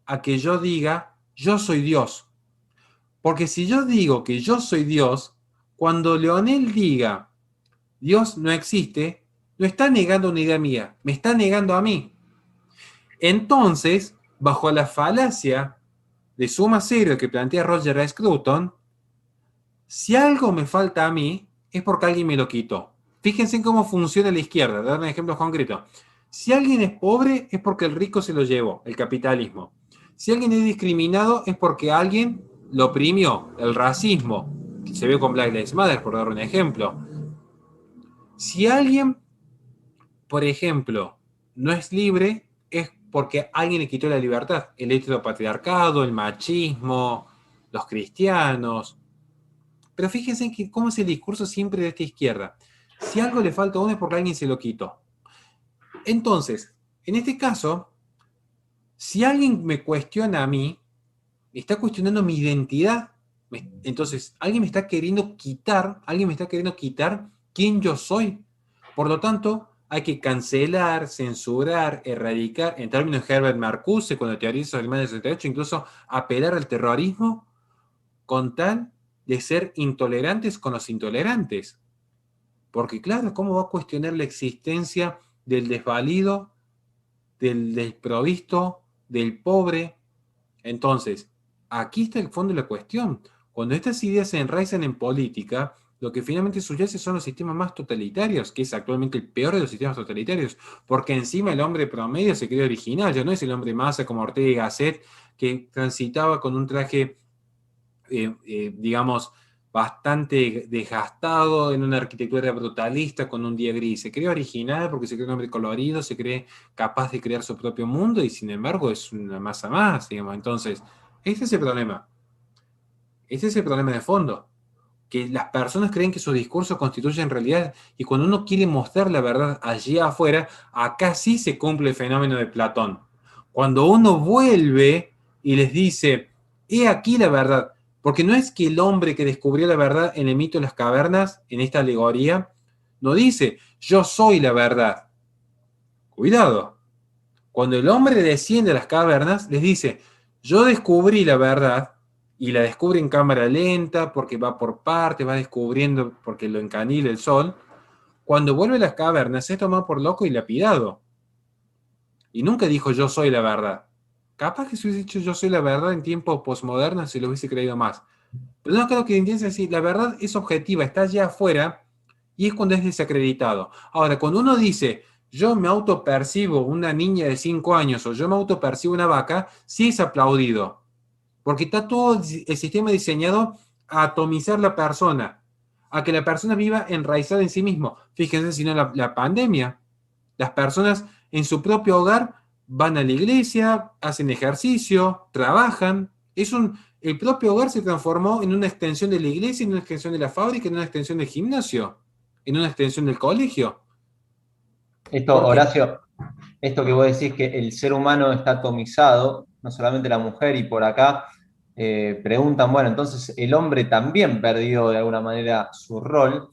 a que yo diga, yo soy Dios. Porque si yo digo que yo soy Dios, cuando Leonel diga, Dios no existe, no está negando una idea mía, me está negando a mí. Entonces, bajo la falacia de suma cero que plantea Roger Scruton, si algo me falta a mí, es porque alguien me lo quitó. Fíjense en cómo funciona la izquierda, dar un ejemplo concreto. Si alguien es pobre, es porque el rico se lo llevó, el capitalismo. Si alguien es discriminado, es porque alguien lo oprimió, el racismo, que se ve con Black Lives Matter, por dar un ejemplo. Si alguien, por ejemplo, no es libre, es porque alguien le quitó la libertad. El heteropatriarcado, el machismo, los cristianos. Pero fíjense en que cómo es el discurso siempre de esta izquierda. Si algo le falta a uno es porque alguien se lo quitó. Entonces, en este caso, si alguien me cuestiona a mí, está cuestionando mi identidad. Entonces, alguien me está queriendo quitar quién yo soy. Por lo tanto, hay que cancelar, censurar, erradicar, en términos de Herbert Marcuse, cuando teoriza Alemania del 68, incluso apelar al terrorismo con tal de ser intolerantes con los intolerantes. Porque claro, ¿cómo va a cuestionar la existencia del desvalido, del desprovisto, del pobre? Entonces, aquí está el fondo de la cuestión. Cuando estas ideas se enraizan en política, lo que finalmente subyace son los sistemas más totalitarios, que es actualmente el peor de los sistemas totalitarios, porque encima el hombre promedio se cree original, ya no es el hombre masa como Ortega y Gasset, que transitaba con un traje, digamos, bastante desgastado, en una arquitectura brutalista, con un día gris. Se cree original porque se cree un hombre colorido, se cree capaz de crear su propio mundo y sin embargo es una masa más, digamos. Entonces, este es el problema. Este es el problema de fondo. Que las personas creen que su discurso constituye en realidad, y cuando uno quiere mostrar la verdad allí afuera, acá sí se cumple el fenómeno de Platón. Cuando uno vuelve y les dice, he aquí la verdad, porque no es que el hombre que descubrió la verdad en el mito de las cavernas, en esta alegoría, no dice, yo soy la verdad. Cuidado. Cuando el hombre desciende a las cavernas, les dice, yo descubrí la verdad, y la descubre en cámara lenta, porque va por partes, va descubriendo, porque lo encanila el sol. Cuando vuelve a las cavernas, es tomado por loco y lapidado. Y nunca dijo, yo soy la verdad. Capaz que si hubiese dicho, yo soy la verdad en tiempos postmodernos, se lo hubiese creído más. Pero no creo que entiendan así. La verdad es objetiva, está allá afuera, y es cuando es desacreditado. Ahora, cuando uno dice, yo me autopercibo una niña de 5 años, o yo me autopercibo una vaca, sí es aplaudido. Porque está todo el sistema diseñado a atomizar la persona, a que la persona viva enraizada en sí mismo. Fíjense, si no la pandemia, las personas en su propio hogar van a la iglesia, hacen ejercicio, trabajan. El propio hogar se transformó en una extensión de la iglesia, en una extensión de la fábrica, en una extensión del gimnasio, en una extensión del colegio. Esto, ¿Por qué? Horacio, esto que vos decís que el ser humano está atomizado, no solamente la mujer, y por acá preguntan, bueno, entonces el hombre también perdió de alguna manera su rol.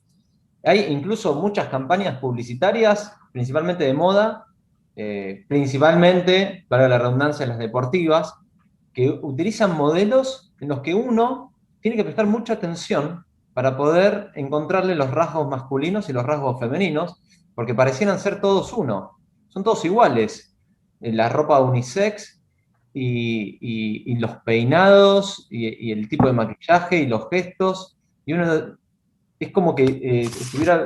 Hay incluso muchas campañas publicitarias, principalmente de moda, principalmente, para la redundancia, las deportivas, que utilizan modelos en los que uno tiene que prestar mucha atención para poder encontrarle los rasgos masculinos y los rasgos femeninos, porque parecieran ser todos uno, son todos iguales. La ropa unisex y los peinados y el tipo de maquillaje y los gestos, y uno es como que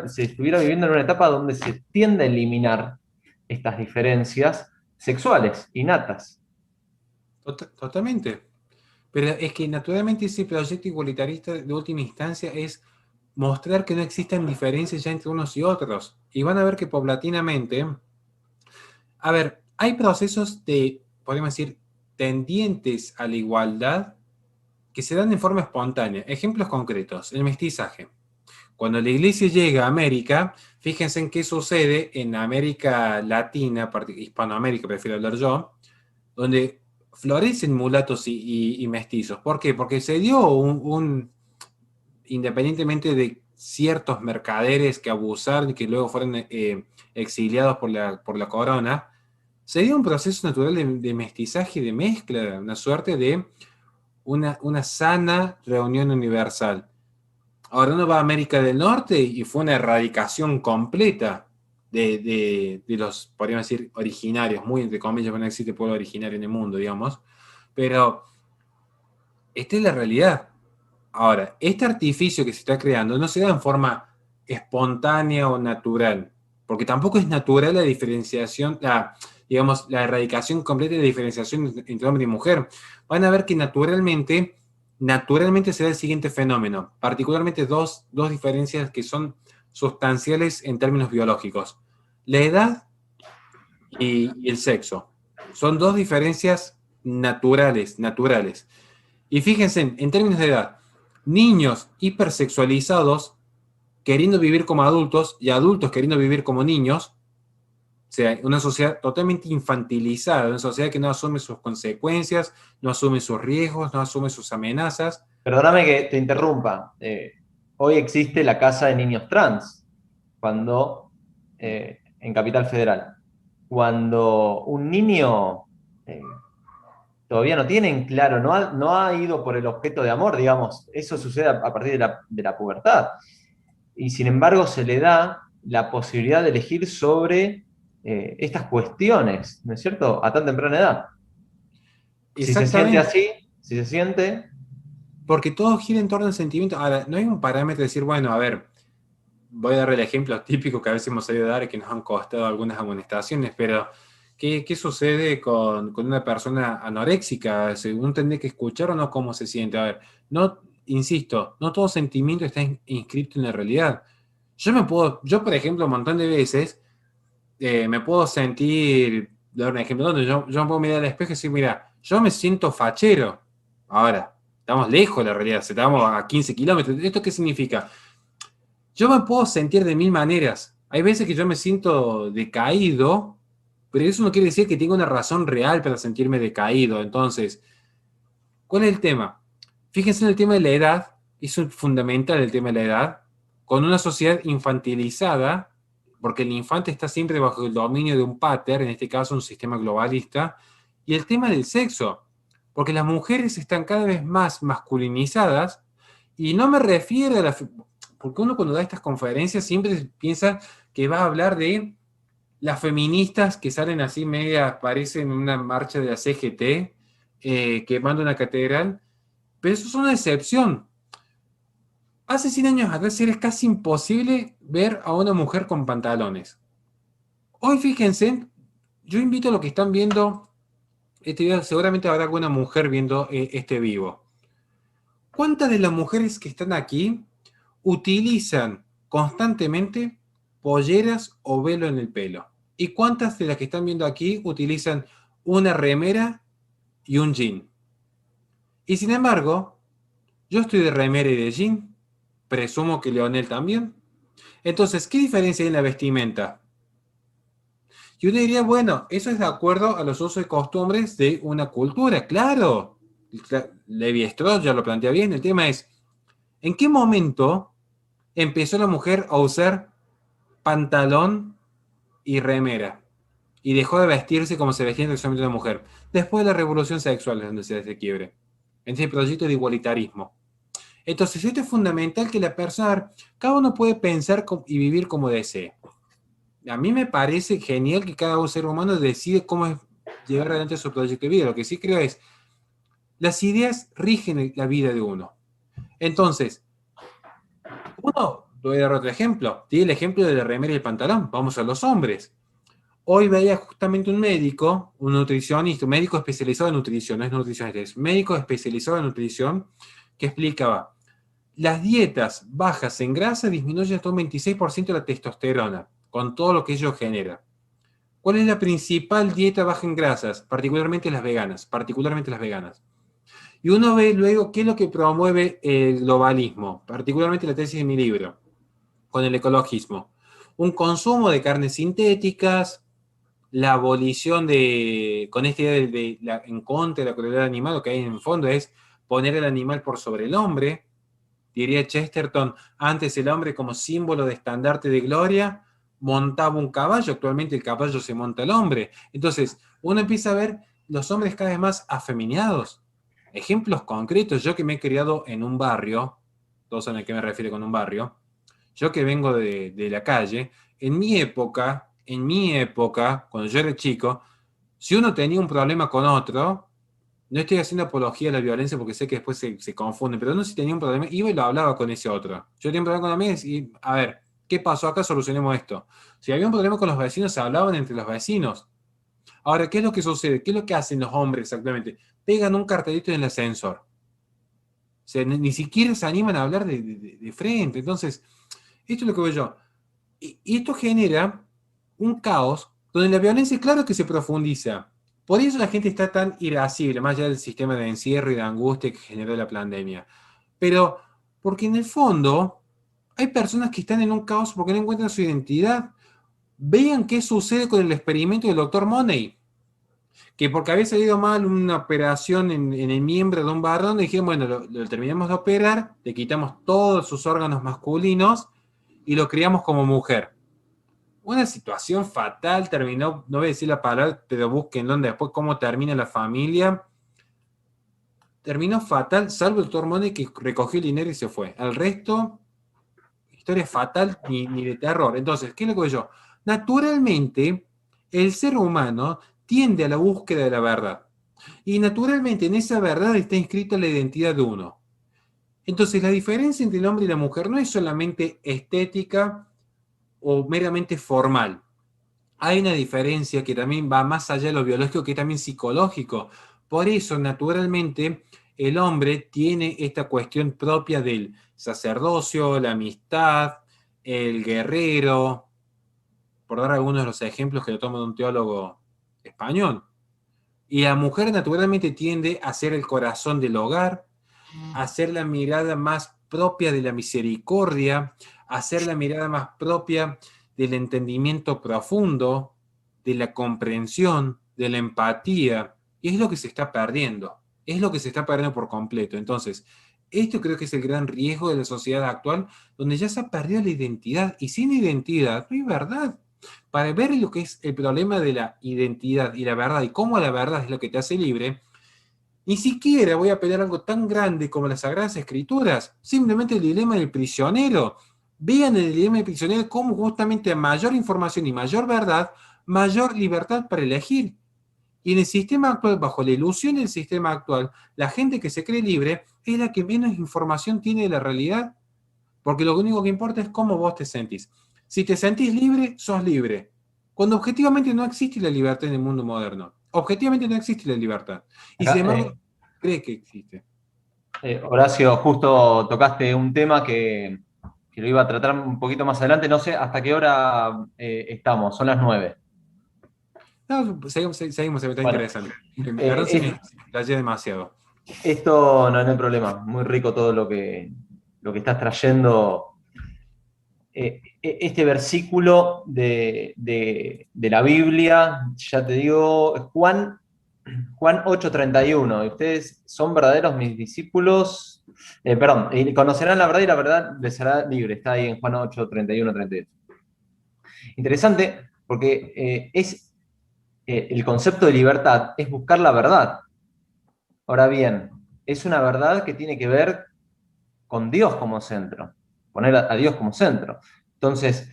se estuviera viviendo en una etapa donde se tiende a eliminar estas diferencias sexuales, innatas. Totalmente. Pero es que naturalmente ese proyecto igualitarista de última instancia es mostrar que no existen diferencias ya entre unos y otros. Y van a ver que paulatinamente, a ver, hay procesos podemos decir, tendientes a la igualdad que se dan de forma espontánea. Ejemplos concretos, el mestizaje. Cuando la iglesia llega a América, fíjense en qué sucede en América Latina, Hispanoamérica, prefiero hablar yo, donde florecen mulatos y mestizos. ¿Por qué? Porque se dio independientemente de ciertos mercaderes que abusaron y que luego fueron exiliados por la corona, se dio un proceso natural de mestizaje y de mezcla, una suerte de una sana reunión universal. Ahora uno va a América del Norte y fue una erradicación completa de los, podríamos decir, originarios, muy entre comillas, porque no existe pueblo originario en el mundo, digamos, pero esta es la realidad. Ahora, este artificio que se está creando no se da en forma espontánea o natural, porque tampoco es natural la diferenciación, digamos, la erradicación completa de la diferenciación entre hombre y mujer. Van a ver que naturalmente se da el siguiente fenómeno, particularmente dos diferencias que son sustanciales en términos biológicos. La edad y el sexo. Son dos diferencias naturales. Y fíjense, en términos de edad, niños hipersexualizados queriendo vivir como adultos y adultos queriendo vivir como niños. O sea, una sociedad totalmente infantilizada, una sociedad que no asume sus consecuencias, no asume sus riesgos, no asume sus amenazas. Perdóname que te interrumpa. Hoy existe la Casa de Niños Trans, en Capital Federal. Cuando un niño todavía no tiene en claro, no ha ido por el objeto de amor, digamos, eso sucede a partir de la pubertad. Y sin embargo se le da la posibilidad de elegir sobre estas cuestiones, ¿no es cierto?, a tan temprana edad. Si se siente Exactamente, así, si se siente, porque todo gira en torno al sentimiento. Ahora, no hay un parámetro de decir, bueno, a ver, voy a dar el ejemplo típico que a veces hemos sabido dar y que nos han costado algunas amonestaciones, pero ¿qué sucede con una persona anoréxica? Según tendré que escuchar o no cómo se siente. A ver, no, insisto, no todo sentimiento está inscrito en la realidad. Yo por ejemplo, un montón de veces me puedo sentir, dar un ejemplo, donde yo me puedo mirar al espejo y decir, mira, yo me siento fachero. Ahora, estamos lejos de la realidad, estamos a 15 kilómetros. ¿Esto qué significa? Yo me puedo sentir de mil maneras. Hay veces que yo me siento decaído, pero eso no quiere decir que tenga una razón real para sentirme decaído. Entonces, ¿cuál es el tema? Fíjense en el tema de la edad, es fundamental el tema de la edad, con una sociedad infantilizada, porque el infante está siempre bajo el dominio de un pater, en este caso un sistema globalista, y el tema del sexo, porque las mujeres están cada vez más masculinizadas, y no me refiero a porque uno cuando da estas conferencias siempre piensa que va a hablar de las feministas que salen así media, parecen una marcha de la CGT, quemando una catedral, pero eso es una excepción. Hace 100 años atrás era casi imposible ver a una mujer con pantalones. Hoy fíjense, yo invito a los que están viendo este video, seguramente habrá alguna mujer viendo este vivo. ¿Cuántas de las mujeres que están aquí utilizan constantemente polleras o velo en el pelo? ¿Y cuántas de las que están viendo aquí utilizan una remera y un jean? Y sin embargo, yo estoy de remera y de jean, presumo que Leonel también. Entonces, ¿qué diferencia hay en la vestimenta? Y uno diría, bueno, eso es de acuerdo a los usos y costumbres de una cultura, claro. Levi Strauss ya lo plantea bien. El tema es, ¿en qué momento empezó la mujer a usar pantalón y remera? Y dejó de vestirse como se vestía sexualmente una mujer. Después de la revolución sexual es donde se hace quiebre. En ese proyecto de igualitarismo. Entonces, esto es fundamental que la persona, cada uno puede pensar y vivir como desee. A mí me parece genial que cada ser humano decide cómo es llevar adelante su proyecto de vida. Lo que sí creo es, las ideas rigen la vida de uno. Entonces, voy a dar otro ejemplo. Tiene el ejemplo de la remera y el pantalón. Vamos a los hombres. Hoy veía justamente un médico, un nutricionista, un médico especializado en nutrición, no es nutricionista, es médico especializado en nutrición, que explicaba, las dietas bajas en grasa disminuyen hasta un 26% la testosterona, con todo lo que ello genera. ¿Cuál es la principal dieta baja en grasas? Particularmente las veganas, Y uno ve luego qué es lo que promueve el globalismo, particularmente la tesis de mi libro, con el ecologismo. Un consumo de carnes sintéticas, la abolición con esta idea en contra de la crueldad animal, lo que hay en el fondo es poner al animal por sobre el hombre. Diría Chesterton, antes el hombre como símbolo de estandarte de gloria montaba un caballo, actualmente el caballo se monta el hombre. Entonces, uno empieza a ver los hombres cada vez más afeminados. Ejemplos concretos, yo que me he criado en un barrio, todos saben a qué me refiero con un barrio, yo que vengo de la calle, en mi época, cuando yo era chico, si uno tenía un problema con otro, no estoy haciendo apología a la violencia porque sé que después se confunden, pero uno si tenía un problema, iba y lo hablaba con ese otro. Yo tenía un problema con amigos y, a ver, ¿qué pasó acá? Solucionemos esto. Si había un problema con los vecinos, se hablaban entre los vecinos. Ahora, ¿qué es lo que sucede? ¿Qué es lo que hacen los hombres exactamente? Pegan un cartelito en el ascensor. O sea, ni siquiera se animan a hablar de frente. Entonces, esto es lo que veo yo. Y esto genera un caos donde la violencia, claro que se profundiza, Por eso la gente está tan irascible, más allá del sistema de encierro y de angustia que generó la pandemia. Pero porque en el fondo hay personas que están en un caos porque no encuentran su identidad. Vean qué sucede con el experimento del doctor Money, que porque había salido mal una operación en el miembro de un varón, dijeron, bueno, lo terminamos de operar, le quitamos todos sus órganos masculinos y lo criamos como mujer. Una situación fatal, terminó, no voy a decir la palabra, pero búsquenlo después cómo termina la familia. Terminó fatal, salvo el doctor Money que recogió el dinero y se fue. El resto, historia fatal ni de terror. Entonces, ¿qué es lo que veo yo? Naturalmente, el ser humano tiende a la búsqueda de la verdad. Y naturalmente en esa verdad está inscrita la identidad de uno. Entonces, la diferencia entre el hombre y la mujer no es solamente estética o meramente formal. Hay una diferencia que también va más allá de lo biológico, que es también psicológico. Por eso, naturalmente, el hombre tiene esta cuestión propia del sacerdocio, la amistad, el guerrero, por dar algunos de los ejemplos que lo toma de un teólogo español. Y la mujer naturalmente tiende a ser el corazón del hogar, a ser la mirada más propia de la misericordia, a ser la mirada más propia del entendimiento profundo, de la comprensión, de la empatía, y es lo que se está perdiendo, es lo que se está perdiendo por completo. Entonces, esto creo que es el gran riesgo de la sociedad actual, donde ya se ha perdido la identidad, y sin identidad no hay verdad. Para ver lo que es el problema de la identidad y la verdad, y cómo la verdad es lo que te hace libre, ni siquiera voy a pelear algo tan grande como las Sagradas Escrituras, simplemente el dilema del prisionero. Vean el dilema del prisionero como justamente a mayor información y mayor verdad, mayor libertad para elegir. Y en el sistema actual, bajo la ilusión del sistema actual, la gente que se cree libre es la que menos información tiene de la realidad, porque lo único que importa es cómo vos te sentís. Si te sentís libre, sos libre. Cuando objetivamente no existe la libertad en el mundo moderno. Objetivamente no existe la libertad. Y sin Acá, embargo, cree que existe. Horacio, justo tocaste un tema que lo iba a tratar un poquito más adelante. No sé hasta qué hora estamos, son las 9. No, seguimos, está Bueno, interesante. Perdón si me explayé demasiado. esto no hay problema, muy rico todo lo que estás trayendo. Este versículo de la Biblia, ya te digo, Juan 8:31. Ustedes son verdaderos mis discípulos, perdón, y conocerán la verdad y la verdad les hará libre. Está ahí en Juan 8:31, 32. Interesante porque el concepto de libertad es buscar la verdad. Ahora bien, es una verdad que tiene que ver con Dios como centro, poner a Dios como centro. Entonces,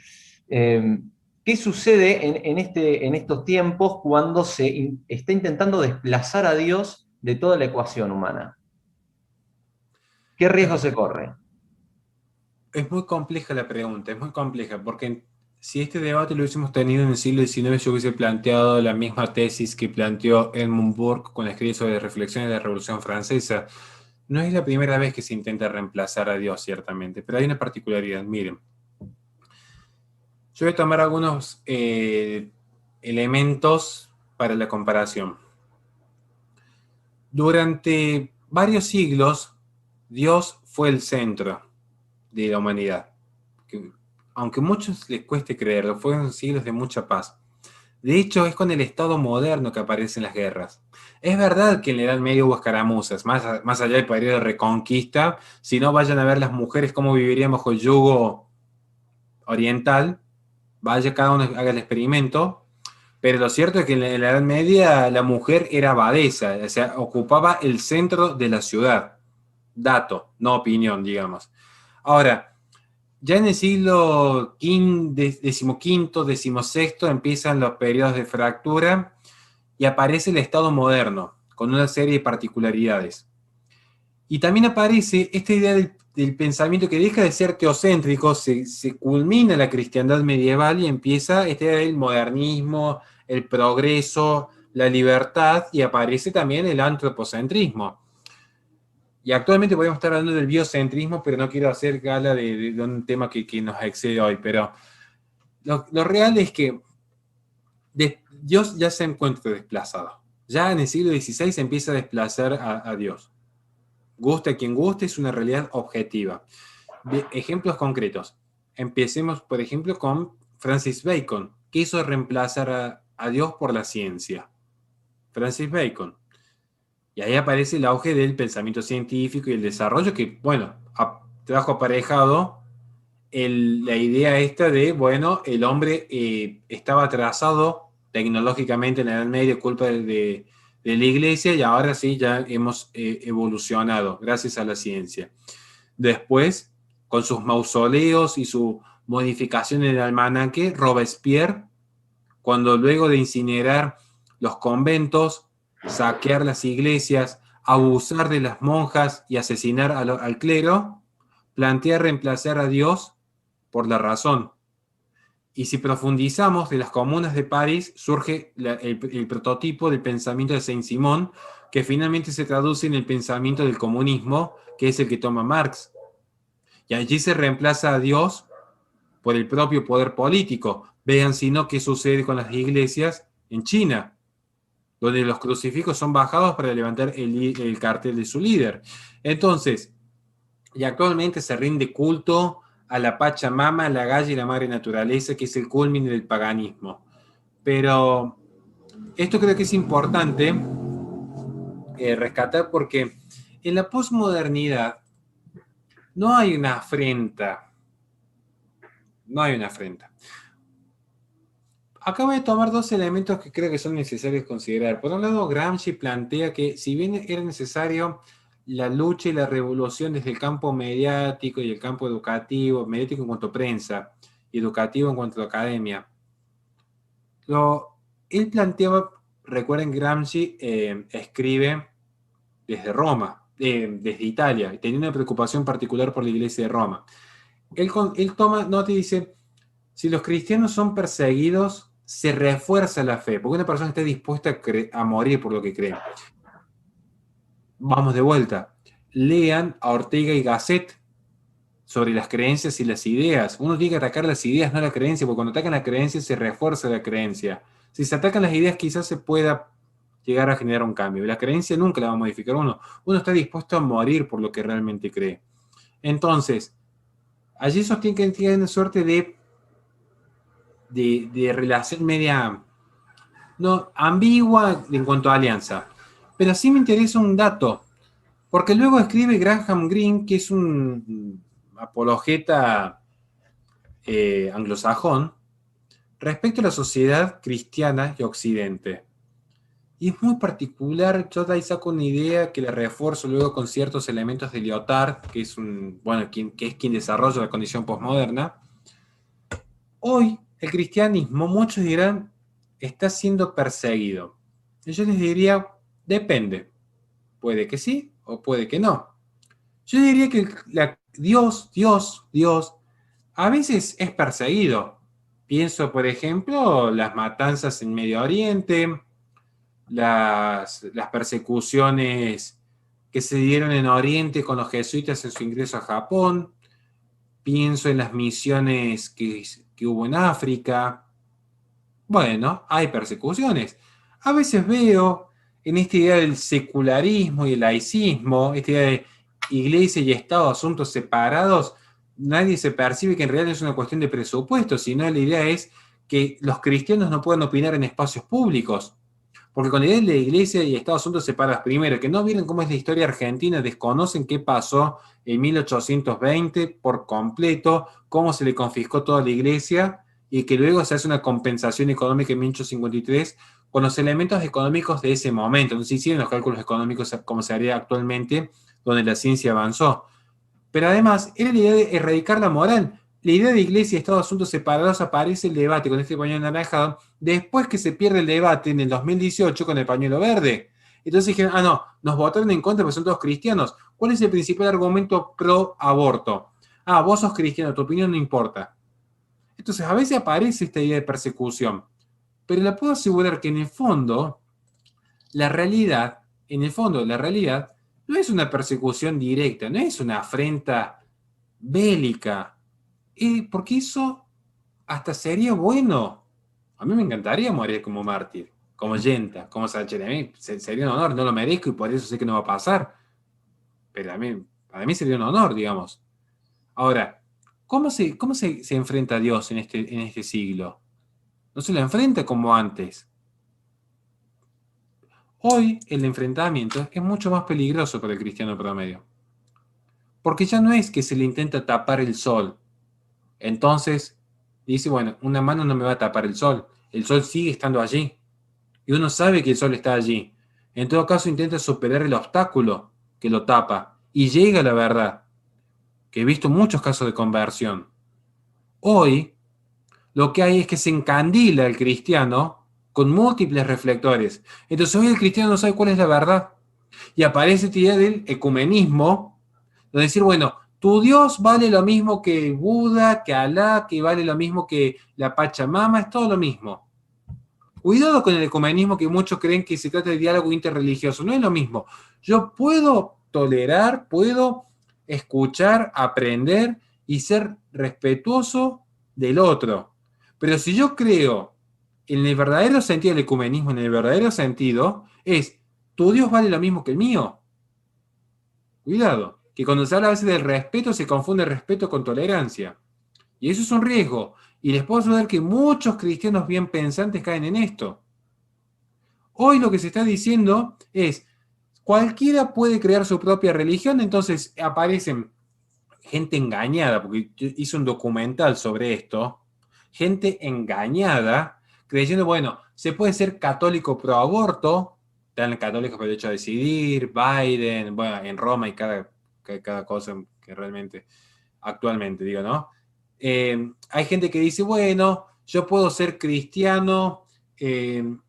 ¿qué sucede en estos tiempos cuando se está intentando desplazar a Dios de toda la ecuación humana? ¿Qué riesgo se corre? Es muy compleja la pregunta, es muy compleja, porque si este debate lo hubiésemos tenido en el siglo XIX, yo hubiese planteado la misma tesis que planteó Edmund Burke con escrito sobre reflexiones de la Revolución Francesa. No es la primera vez que se intenta reemplazar a Dios, ciertamente, pero hay una particularidad. Miren, yo voy a tomar algunos elementos para la comparación. Durante varios siglos, Dios fue el centro de la humanidad. Que, aunque a muchos les cueste creerlo, fueron siglos de mucha paz. De hecho, es con el Estado moderno que aparecen las guerras. Es verdad que en la Edad Media hubo escaramuzas, más allá del periodo de Reconquista. Si no, vayan a ver las mujeres cómo vivirían bajo el yugo oriental. Vaya, cada uno haga el experimento. Pero lo cierto es que en la Edad Media la mujer era abadesa, o sea, ocupaba el centro de la ciudad. Dato, no opinión, digamos. Ahora, ya en el siglo XV, XVI empiezan los periodos de fractura y aparece el Estado moderno, con una serie de particularidades. Y también aparece esta idea del pensamiento que deja de ser teocéntrico, se culmina la cristiandad medieval y empieza esta idea del modernismo, el progreso, la libertad, y aparece también el antropocentrismo. Y actualmente podemos estar hablando del biocentrismo, pero no quiero hacer gala de un tema que nos excede hoy. Pero lo real es que Dios ya se encuentra desplazado. Ya en el siglo XVI se empieza a desplazar a Dios. Guste a quien guste, es una realidad objetiva. Ejemplos concretos. Empecemos, por ejemplo, con Francis Bacon, que hizo reemplazar a Dios por la ciencia. Francis Bacon. Y ahí aparece el auge del pensamiento científico y el desarrollo que, bueno, trajo aparejado la idea esta de, bueno, el hombre estaba atrasado tecnológicamente en la Edad Media, culpa de la iglesia, y ahora sí ya hemos evolucionado gracias a la ciencia. Después, con sus mausoleos y su modificación en el almanaque, Robespierre, cuando luego de incinerar los conventos, saquear las iglesias, abusar de las monjas y asesinar al clero, plantea reemplazar a Dios por la razón. Y si profundizamos de las comunas de París, surge el prototipo del pensamiento de Saint-Simon, que finalmente se traduce en el pensamiento del comunismo, que es el que toma Marx. Y allí se reemplaza a Dios por el propio poder político. Vean si no qué sucede con las iglesias en China, donde los crucifijos son bajados para levantar el cartel de su líder. Entonces, y actualmente se rinde culto a la Pachamama, a la Gaia y la Madre Naturaleza, que es el culmine del paganismo. Pero esto creo que es importante rescatar porque en la posmodernidad no hay una afrenta. No hay una afrenta. Acabo de tomar dos elementos que creo que son necesarios considerar. Por un lado, Gramsci plantea que si bien era necesario la lucha y la revolución desde el campo mediático y el campo educativo, mediático en cuanto a prensa, y educativo en cuanto a academia, él planteaba, recuerden, Gramsci escribe desde Roma, desde Italia, y tenía una preocupación particular por la iglesia de Roma. Él toma nota y dice, si los cristianos son perseguidos, se refuerza la fe, porque una persona está dispuesta a morir por lo que cree. Vamos de vuelta. Lean a Ortega y Gasset sobre las creencias y las ideas. Uno tiene que atacar las ideas, no la creencia, porque cuando atacan la creencia se refuerza la creencia. Si se atacan las ideas, quizás se pueda llegar a generar un cambio. La creencia nunca la va a modificar uno. Uno está dispuesto a morir por lo que realmente cree. Entonces, allí sostienen que tienen suerte de relación media no ambigua en cuanto a alianza. Pero sí me interesa un dato, porque luego escribe Graham Greene, que es un apologeta anglosajón, respecto a la sociedad cristiana y occidente. Y es muy particular, yo de ahí saco una idea que la refuerzo luego con ciertos elementos de Lyotard, que es quien desarrolla la condición postmoderna. Hoy el cristianismo, muchos dirán, está siendo perseguido. Y yo les diría, depende. Puede que sí o puede que no. Yo diría que Dios, a veces es perseguido. Pienso, por ejemplo, las matanzas en Medio Oriente, las persecuciones que se dieron en Oriente con los jesuitas en su ingreso a Japón. Pienso en las misiones que hubo en África. Bueno, hay persecuciones. A veces veo en esta idea del secularismo y el laicismo, esta idea de iglesia y Estado, asuntos separados, nadie se percibe que en realidad no es una cuestión de presupuesto, sino la idea es que los cristianos no puedan opinar en espacios públicos. Porque con la idea de iglesia y Estado asuntos separados, primero, que no vieron cómo es la historia argentina, desconocen qué pasó en 1820 por completo, cómo se le confiscó toda la iglesia, y que luego se hace una compensación económica en 1853 con los elementos económicos de ese momento. No se hicieron los cálculos económicos como se haría actualmente, donde la ciencia avanzó. Pero además, era la idea de erradicar la moral. La idea de iglesia y Estado asuntos separados aparece el debate con este pañuelo anaranjado después que se pierde el debate en el 2018 con el pañuelo verde. Entonces dijeron, no, nos votaron en contra porque son todos cristianos. ¿Cuál es el principal argumento pro aborto? Vos sos cristiano, tu opinión no importa. Entonces a veces aparece esta idea de persecución, pero le puedo asegurar que en el fondo, la realidad no es una persecución directa, no es una afrenta bélica, porque eso hasta sería bueno. A mí me encantaría morir como mártir. como Yenta, como Sacheri. A mí sería un honor, no lo merezco y por eso sé que no va a pasar. Pero para mí sería un honor, digamos. Ahora, ¿cómo se enfrenta a Dios en este siglo? No se lo enfrenta como antes. Hoy el enfrentamiento es mucho más peligroso para el cristiano promedio. Porque ya no es que se le intenta tapar el sol. Entonces, dice, bueno, una mano no me va a tapar el sol sigue estando allí. Y uno sabe que el sol está allí. En todo caso, intenta superar el obstáculo que lo tapa y llega a la verdad, que he visto muchos casos de conversión. Hoy, lo que hay es que se encandila el cristiano con múltiples reflectores. Entonces, hoy el cristiano no sabe cuál es la verdad. Y aparece esta idea del ecumenismo, de decir, bueno, tu Dios vale lo mismo que Buda, que Alá, que vale lo mismo que la Pachamama, es todo lo mismo. Cuidado con el ecumenismo, que muchos creen que se trata de diálogo interreligioso. No es lo mismo. Yo puedo tolerar, puedo escuchar, aprender y ser respetuoso del otro. Pero si yo creo en el verdadero sentido del ecumenismo, en el verdadero sentido, es, tu Dios vale lo mismo que el mío. Cuidado, que cuando se habla a veces del respeto se confunde respeto con tolerancia. Y eso es un riesgo. Y les puedo asegurar que muchos cristianos bien pensantes caen en esto. Hoy lo que se está diciendo es, cualquiera puede crear su propia religión, entonces aparecen gente engañada, porque yo hice un documental sobre esto, gente engañada, creyendo, bueno, se puede ser católico pro aborto, están católicos por el derecho a decidir, Biden, bueno, en Roma y cada cosa que realmente, actualmente digo, ¿no? Hay gente que dice, bueno, yo puedo ser cristiano,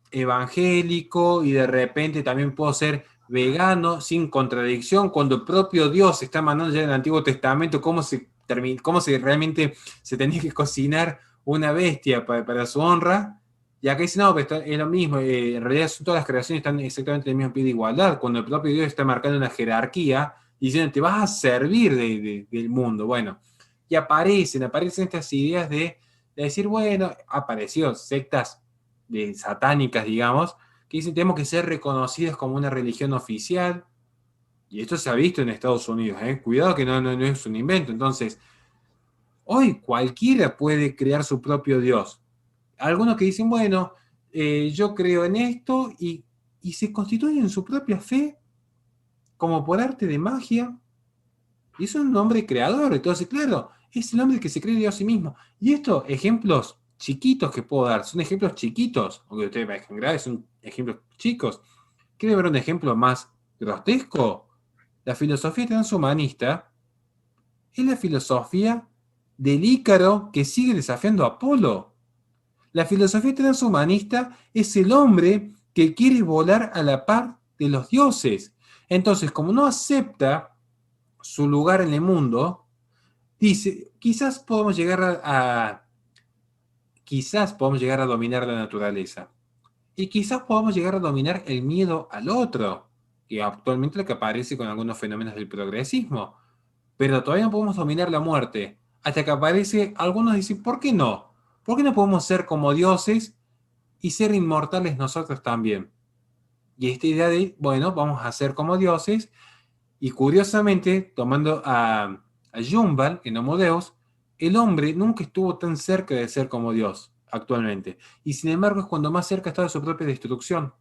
evangélico y de repente también puedo ser vegano sin contradicción, cuando el propio Dios está mandando ya en el Antiguo Testamento cómo se realmente se tenía que cocinar una bestia para su honra. Y acá dice, no, pero es lo mismo, en realidad todas las creaciones están exactamente en el mismo pie de igualdad, cuando el propio Dios está marcando una jerarquía, diciendo, te vas a servir del mundo. Bueno, y aparecen estas ideas de decir, bueno, apareció sectas satánicas, digamos, que dicen tenemos que ser reconocidos como una religión oficial, y esto se ha visto en Estados Unidos, ¿eh? Cuidado que no es un invento. Entonces, hoy cualquiera puede crear su propio Dios. Algunos que dicen, bueno, yo creo en esto y se constituyen su propia fe como por arte de magia, y es un hombre creador. Entonces, claro, es el hombre que se cree Dios a sí mismo. Y estos ejemplos chiquitos que puedo dar, son ejemplos chiquitos, aunque ustedes parezcan graves, son ejemplos chicos. ¿Quiere ver un ejemplo más grotesco? La filosofía transhumanista es la filosofía del Ícaro que sigue desafiando a Apolo. La filosofía transhumanista es el hombre que quiere volar a la par de los dioses. Entonces, como no acepta su lugar en el mundo, dice, quizás podemos llegar a dominar la naturaleza. Y quizás podamos llegar a dominar el miedo al otro, que actualmente es lo que aparece con algunos fenómenos del progresismo. Pero todavía no podemos dominar la muerte. Hasta que aparece, algunos dicen, ¿por qué no? ¿Por qué no podemos ser como dioses y ser inmortales nosotros también? Y esta idea de, bueno, vamos a ser como dioses, y curiosamente, tomando a Yuval en Homo Deus, el hombre nunca estuvo tan cerca de ser como Dios actualmente. Y sin embargo es cuando más cerca está de su propia destrucción.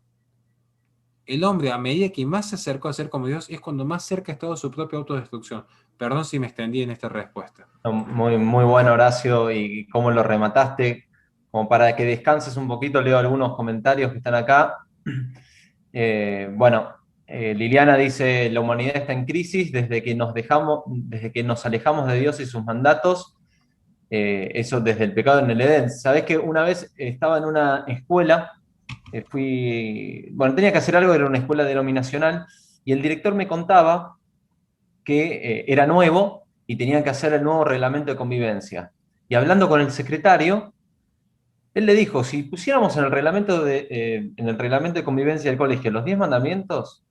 El hombre, a medida que más se acercó a ser como Dios, es cuando más cerca ha estado de su propia autodestrucción. Perdón si me extendí en esta respuesta. No, muy, muy bueno, Horacio, y cómo lo remataste. Como para que descanses un poquito, leo algunos comentarios que están acá. Bueno, Liliana dice, la humanidad está en crisis desde que nos alejamos de Dios y sus mandatos, eso desde el pecado en el Edén. Sabés que una vez estaba en una escuela, bueno, tenía que hacer algo, era una escuela denominacional, y el director me contaba que era nuevo y tenían que hacer el nuevo reglamento de convivencia. Y hablando con el secretario, él le dijo, si pusiéramos en el reglamento de convivencia del colegio los 10 mandamientos,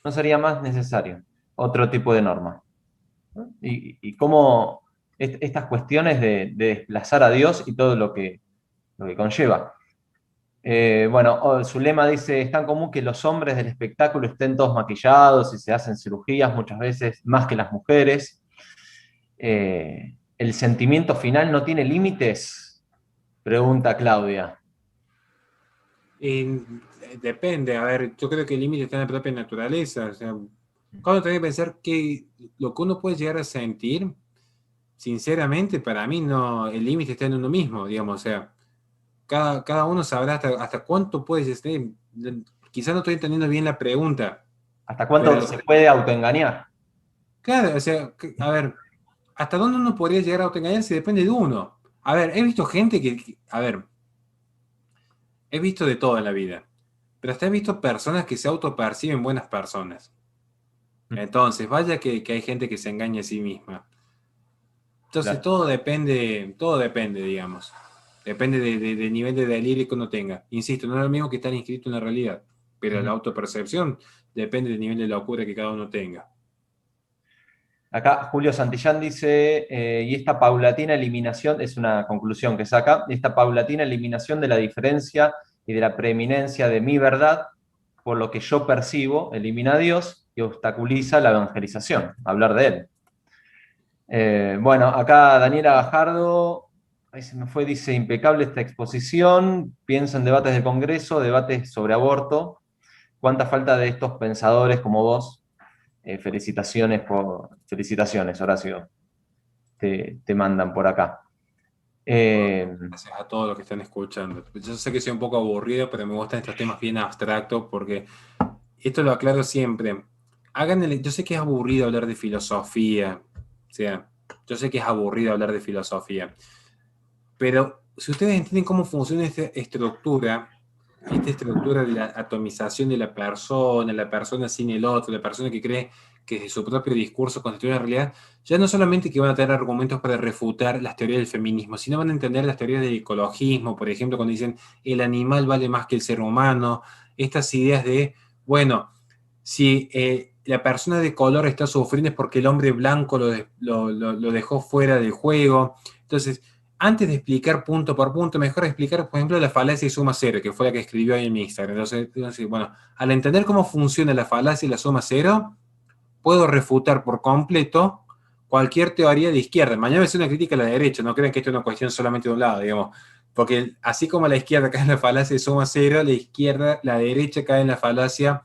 no sería más necesario otro tipo de norma. ¿No? Y cómo estas cuestiones de desplazar a Dios y todo lo que conlleva. Bueno, su lema dice, es tan común que los hombres del espectáculo estén todos maquillados y se hacen cirugías muchas veces más que las mujeres. ¿El sentimiento final no tiene límites? Pregunta Claudia. Y depende, a ver, yo creo que el límite está en la propia naturaleza. O sea, cuando tengo que pensar que lo que uno puede llegar a sentir, sinceramente, para mí no, el límite está en uno mismo, digamos, o sea, cada uno sabrá hasta cuánto puede ser. Quizás no estoy entendiendo bien la pregunta, ¿Hasta cuánto pero se puede autoengañar? claro, o sea, a ver, ¿hasta dónde uno podría llegar a autoengañarse? Depende de uno. A ver, he visto gente a ver, he visto de todo en la vida, pero hasta he visto personas que se autoperciben buenas personas. Entonces, vaya que hay gente que se engaña a sí misma. Entonces, Claro. todo depende, digamos. Depende del nivel de delirio que uno tenga. Insisto, no es lo mismo que estar inscrito en la realidad, pero la Ujú. autopercepción depende del nivel de locura que cada uno tenga. Acá Julio Santillán dice, y esta paulatina eliminación, es una conclusión que saca, esta paulatina eliminación de la diferencia y de la preeminencia de mi verdad, por lo que yo percibo, elimina a Dios y obstaculiza la evangelización, hablar de él. Bueno, acá Daniela Gajardo, ahí se me fue, dice, impecable esta exposición, pienso en debates del Congreso, debates sobre aborto, cuánta falta de estos pensadores como vos. Felicitaciones, Horacio, te mandan por acá. Eh, Gracias a todos los que están escuchando. Yo sé que soy un poco aburrido, pero me gustan estos temas bien abstractos porque esto lo aclaro siempre. Yo sé que es aburrido hablar de filosofía, o sea, yo sé que es aburrido hablar de filosofía, pero si ustedes entienden cómo funciona esta estructura de la atomización de la persona sin el otro, la persona que cree que de su propio discurso constituye una realidad, ya no solamente que van a tener argumentos para refutar las teorías del feminismo, sino van a entender las teorías del ecologismo, por ejemplo, cuando dicen el animal vale más que el ser humano, estas ideas de, bueno, si la persona de color está sufriendo es porque el hombre blanco lo dejó fuera del juego. Entonces, antes de explicar punto por punto, mejor explicar, por ejemplo, la falacia de suma cero, que fue la que escribió ahí en mi Instagram. Entonces, bueno, al entender cómo funciona la falacia y la suma cero, puedo refutar por completo cualquier teoría de izquierda. Mañana es una crítica a la derecha, no crean que esto es una cuestión solamente de un lado, digamos. Porque así como la izquierda cae en la falacia de suma cero, la derecha cae en la falacia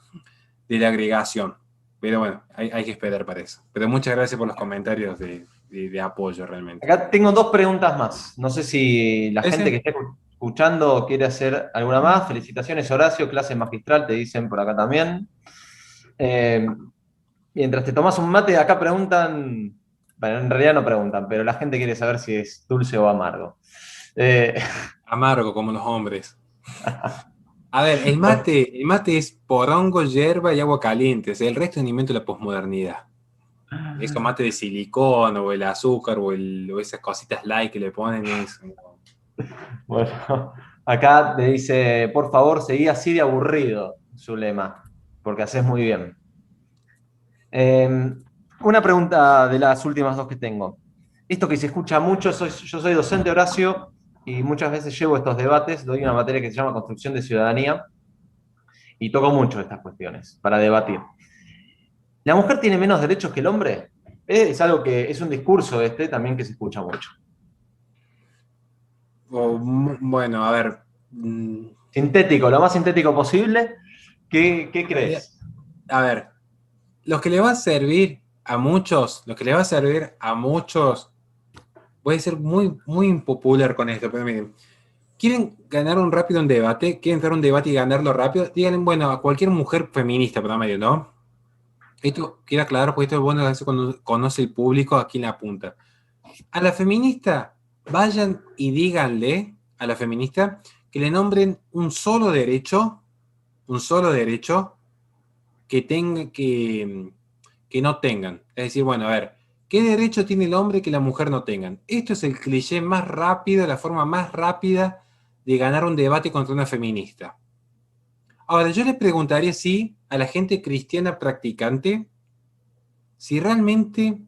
de la agregación. Pero bueno, hay que esperar para eso. Pero muchas gracias por los comentarios de apoyo realmente. Acá tengo dos preguntas más. No sé si la gente que Ese, esté escuchando quiere hacer alguna más. Felicitaciones, Horacio, clase magistral, te dicen por acá también. Eh, Mientras te tomas un mate, acá preguntan, bueno, en realidad no preguntan, pero la gente quiere saber si es dulce o amargo. Eh, amargo como los hombres. A ver, el mate es porongo, hierba y agua caliente. O sea, el resto es un invento de la posmodernidad. Eso mate de silicón o el azúcar o esas cositas light que le ponen es... bueno, acá te dice, por favor, seguí así de aburrido, su lema, porque haces muy bien. Una pregunta de las últimas dos que tengo. Esto que se escucha mucho, yo soy docente, Horacio, y muchas veces llevo estos debates, doy una materia que se llama Construcción de Ciudadanía, y toco mucho estas cuestiones para debatir. ¿La mujer tiene menos derechos que el hombre? Es algo que es un discurso este también que se escucha mucho. Bueno, a ver. mm, Sintético, lo más sintético posible. ¿Qué eh, crees? a ver, lo que le va a servir a muchos, lo que le va a servir a muchos, voy a ser muy, muy impopular con esto, pero miren, quieren ganar un debate, quieren entrar a un debate y ganarlo rápido, díganle, bueno, a cualquier mujer feminista, promedio, ¿no? Esto quiero aclarar, porque esto es bueno a veces cuando conoce el público aquí en la punta. A la feminista, vayan y díganle a la feminista que le nombren un solo derecho que tenga que no tengan. Es decir, bueno, a ver, ¿qué derecho tiene el hombre que la mujer no tengan? Esto es el cliché más rápido, la forma más rápida de ganar un debate contra una feminista. Ahora, yo le preguntaría si a la gente cristiana practicante, si realmente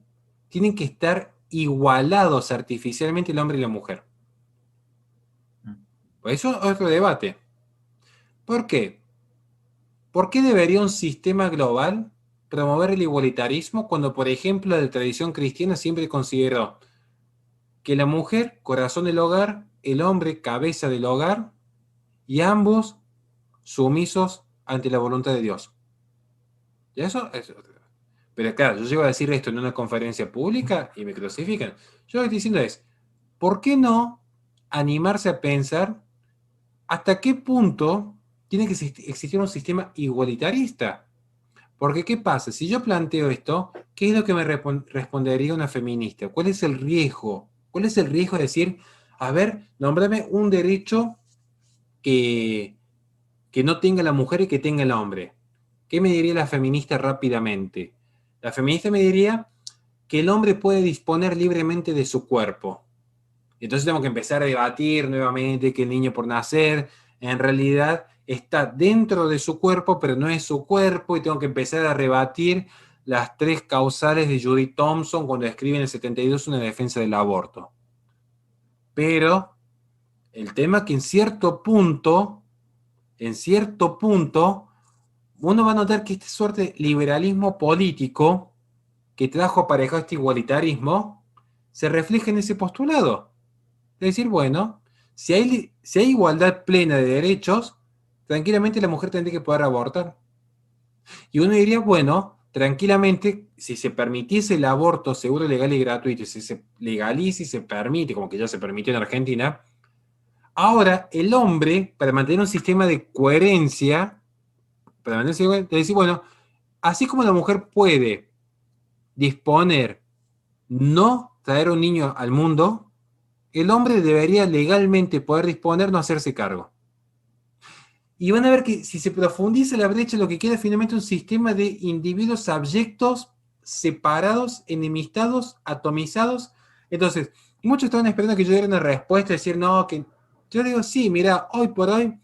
tienen que estar igualados artificialmente el hombre y la mujer. Pues eso es otro debate. ¿Por qué? ¿Por qué debería un sistema global promover el igualitarismo cuando, por ejemplo, la tradición cristiana siempre consideró que la mujer, corazón del hogar, el hombre, cabeza del hogar, y ambos sumisos ante la voluntad de Dios? Y pero claro, yo llego a decir esto en una conferencia pública y me crucifican. Yo lo que estoy diciendo es, ¿por qué no animarse a pensar hasta qué punto tiene que existir un sistema igualitarista? Porque ¿qué pasa? Si yo planteo esto, ¿qué es lo que me respondería una feminista? ¿Cuál es el riesgo? ¿Cuál es el riesgo de decir, a ver, nómbrame un derecho que, que no tenga la mujer y que tenga el hombre? ¿Qué me diría la feminista rápidamente? La feminista me diría que el hombre puede disponer libremente de su cuerpo. Entonces tengo que empezar a debatir nuevamente que el niño por nacer en realidad está dentro de su cuerpo, pero no es su cuerpo, y tengo que empezar a rebatir las tres causales de Judith Thompson cuando escribe en el 72 una defensa del aborto. Pero el tema es que en cierto punto, uno va a notar que esta suerte de liberalismo político que trajo aparejado este igualitarismo se refleja en ese postulado. Es decir, bueno, si hay igualdad plena de derechos, tranquilamente la mujer tendría que poder abortar. Y uno diría, bueno, tranquilamente, si se permitiese el aborto seguro, legal y gratuito, si se legaliza y se permite, como que ya se permitió en Argentina, ahora el hombre, para mantener un sistema de coherencia, para mantener de decir, bueno, así como la mujer puede disponer no traer un niño al mundo, el hombre debería legalmente poder disponer no hacerse cargo. Y van a ver que si se profundiza la brecha, lo que queda es finalmente un sistema de individuos abyectos, separados, enemistados, atomizados. Entonces, muchos estaban esperando que yo diera una respuesta, decir, no, que yo digo, sí, mira, hoy por hoy,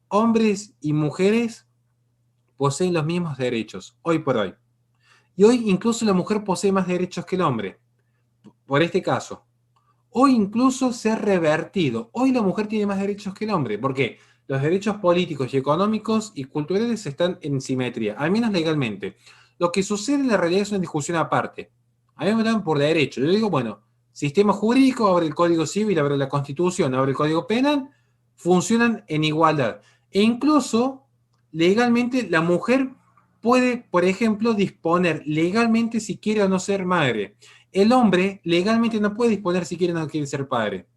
hombres y mujeres poseen los mismos derechos, hoy por hoy. Y hoy incluso la mujer posee más derechos que el hombre, por este caso. Hoy incluso se ha revertido. Hoy la mujer tiene más derechos que el hombre. ¿Por qué? Los derechos políticos y económicos y culturales están en simetría, al menos legalmente. Lo que sucede en la realidad es una discusión aparte. A mí me dan por derecho. Yo digo, bueno, sistema jurídico, abre el Código Civil, abre la Constitución, abre el Código Penal, funcionan en igualdad. E incluso, legalmente, la mujer puede, por ejemplo, disponer legalmente si quiere o no ser madre. El hombre legalmente no puede disponer si quiere o no quiere ser padre.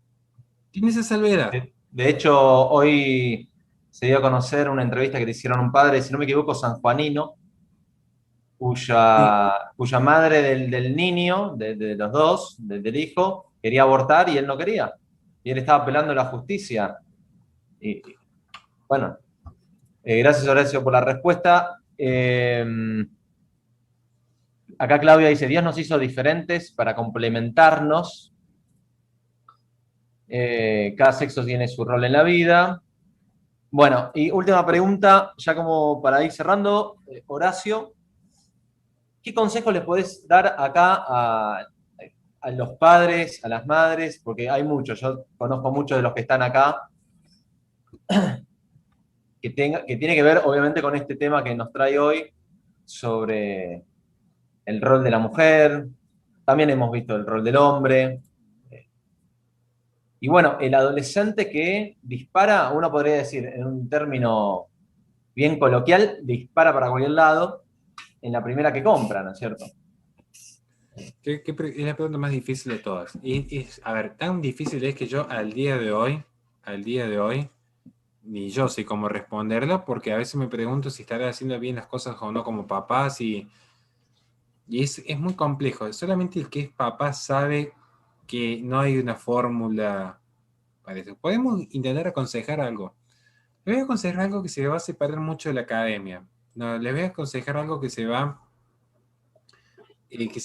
Tiene esa salvedad. De hecho, hoy se dio a conocer una entrevista que le hicieron a un padre, si no me equivoco, sanjuanino, Sí. cuya madre del niño, de los dos, del hijo, quería abortar y él no quería. Y él estaba apelando a la justicia. Y bueno, gracias Horacio por la respuesta. Acá Claudia dice, Dios nos hizo diferentes para complementarnos. Cada sexo tiene su rol en la vida. Bueno, y última pregunta, ya como para ir cerrando, Horacio, ¿qué consejos les podés dar acá a los padres, a las madres? Porque hay muchos, yo conozco muchos de los que están acá, que tiene que ver obviamente con este tema que nos trae hoy sobre el rol de la mujer, también hemos visto el rol del hombre. Y bueno, el adolescente que dispara, uno podría decir en un término bien coloquial, dispara para cualquier lado en la primera que compra, ¿no es cierto? Es la pregunta más difícil de todas. Y a ver, tan difícil es que yo al día de hoy, ni yo sé cómo responderla, porque a veces me pregunto si estaré haciendo bien las cosas o no como papá, y es muy complejo. Solamente el que es papá sabe que no hay una fórmula para eso. Podemos intentar aconsejar algo. Les voy a aconsejar algo que se va a separar mucho de la academia. No, les voy a aconsejar algo que se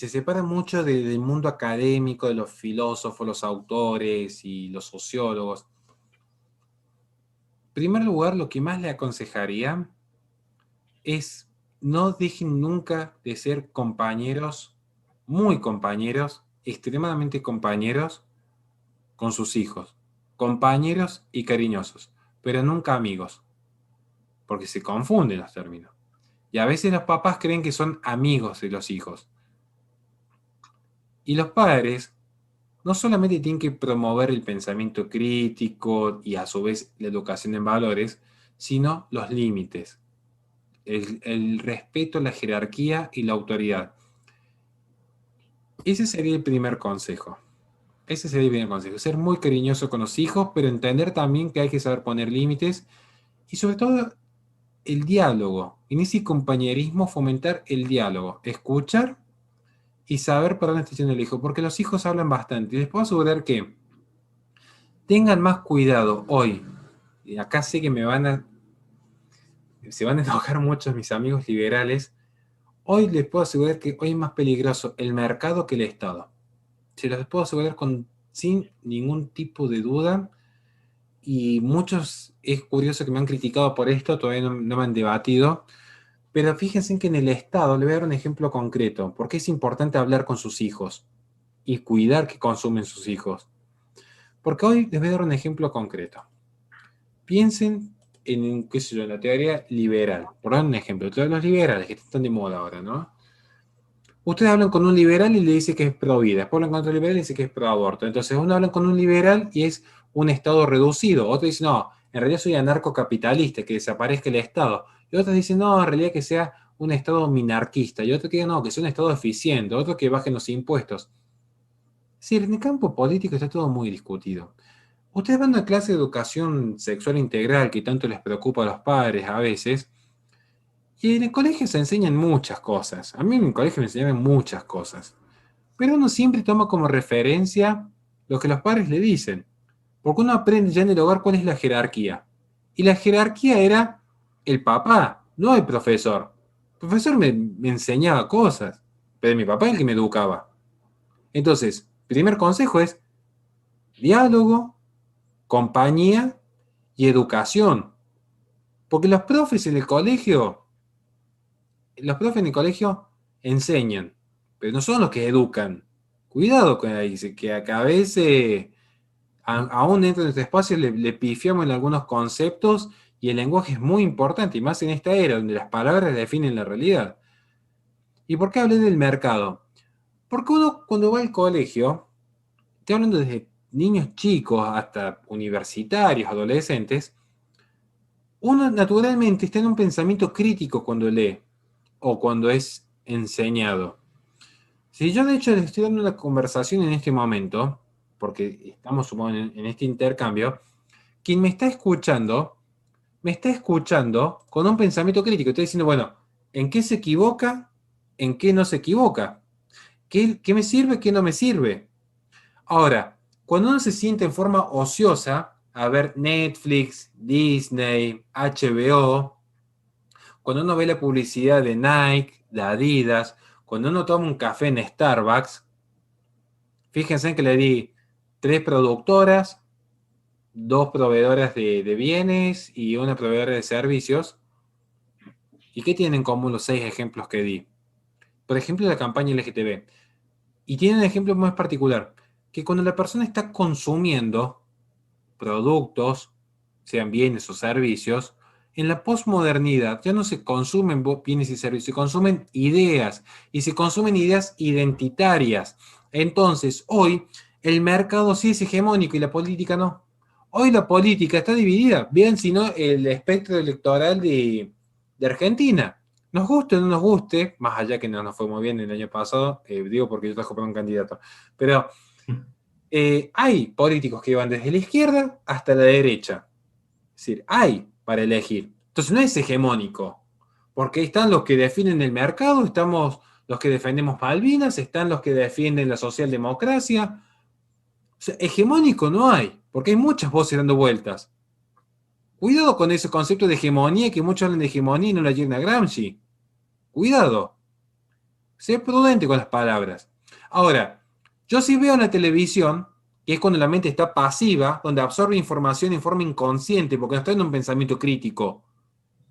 separa mucho del mundo académico, de los filósofos, los autores y los sociólogos. En primer lugar, lo que más le aconsejaría es no dejen nunca de ser compañeros, muy compañeros, extremadamente compañeros con sus hijos. Compañeros y cariñosos, pero nunca amigos. porque se confunden los términos. Y a veces los papás creen que son amigos de los hijos. Y los padres no solamente tienen que promover el pensamiento crítico y a su vez la educación en valores, sino los límites, el respeto, la jerarquía y la autoridad. Ese sería el primer consejo. Ese sería el primer consejo. Ser muy cariñoso con los hijos, pero entender también que hay que saber poner límites y sobre todo el diálogo. En ese compañerismo fomentar el diálogo, escuchar y saber por dónde está yendo el hijo, porque los hijos hablan bastante. Y les puedo asegurar que tengan más cuidado hoy. Y acá sé que se van a enojar muchos mis amigos liberales. Hoy les puedo asegurar que hoy es más peligroso el mercado que el Estado. Se los puedo asegurar sin ningún tipo de duda. Y muchos, es curioso que me han criticado por esto, todavía no me han debatido. Pero fíjense que en el Estado, le voy a dar un ejemplo concreto, porque es importante hablar con sus hijos y cuidar que consumen sus hijos. Porque hoy les voy a dar un ejemplo concreto. Piensen en, qué sé yo, en la teoría liberal. Por dar un ejemplo, todos los liberales que están de moda ahora, ¿no? Ustedes hablan con un liberal y le dice que es pro vida. Después hablan con otro liberal y dice que es pro aborto. Entonces uno habla con un liberal y es un Estado reducido. Otro dice, no, en realidad soy anarcocapitalista, que desaparezca el Estado. Y otros dicen, no, en realidad que sea un Estado minarquista. Y otro que no, que sea un Estado eficiente. Otro que bajen los impuestos. Sí, en el campo político está todo muy discutido. Ustedes van a una clase de educación sexual integral que tanto les preocupa a los padres a veces, y en el colegio se enseñan muchas cosas. A mí en el colegio me enseñaron muchas cosas. Pero uno siempre toma como referencia lo que los padres le dicen. Porque uno aprende ya en el hogar cuál es la jerarquía. Y la jerarquía era el papá, no el profesor. El profesor me enseñaba cosas, pero mi papá es el que me educaba. Entonces, primer consejo es diálogo, compañía y educación. Porque los profes en el colegio enseñan, pero no son los que educan. Cuidado con ahí, que a veces, aún dentro de este espacio, le pifiamos en algunos conceptos y el lenguaje es muy importante, y más en esta era donde las palabras definen la realidad. ¿Y por qué hablé del mercado? Porque uno cuando va al colegio, estoy hablando desde niños chicos hasta universitarios, adolescentes, uno naturalmente está en un pensamiento crítico cuando lee o cuando es enseñado. Si yo de hecho les estoy dando una conversación en este momento, porque estamos supongo en este intercambio, quien me está escuchando con un pensamiento crítico. Está diciendo, bueno, ¿en qué se equivoca? ¿En qué no se equivoca? ¿Qué me sirve? ¿Qué no me sirve? Ahora, cuando uno se siente en forma ociosa a ver Netflix, Disney, HBO, cuando uno ve la publicidad de Nike, de Adidas, cuando uno toma un café en Starbucks, fíjense que le di 3 productoras, 2 proveedoras de bienes y una proveedora de servicios. ¿Y qué tienen en común los 6 ejemplos que di? Por ejemplo, la campaña LGTB. Y tienen un ejemplo más particular, que cuando la persona está consumiendo productos, sean bienes o servicios, en la posmodernidad ya no se consumen bienes y servicios, se consumen ideas y se consumen ideas identitarias. Entonces, hoy el mercado sí es hegemónico y la política no. Hoy la política está dividida. Vean si no el espectro electoral de Argentina. Nos guste o no nos guste, más allá que no nos fue muy bien el año pasado, digo porque yo trabajo para un candidato, pero hay políticos que van desde la izquierda hasta la derecha. Es decir, hay para elegir. Entonces no es hegemónico, porque están los que definen el mercado, estamos los que defendemos Malvinas, están los que defienden la socialdemocracia. O sea, hegemónico no hay, porque hay muchas voces dando vueltas. Cuidado con ese concepto de hegemonía, que muchos hablan de hegemonía y no la llegan a Gramsci. Cuidado. Sé prudente con las palabras. Ahora, yo sí veo en la televisión, que es cuando la mente está pasiva, donde absorbe información en forma inconsciente, porque no está en un pensamiento crítico.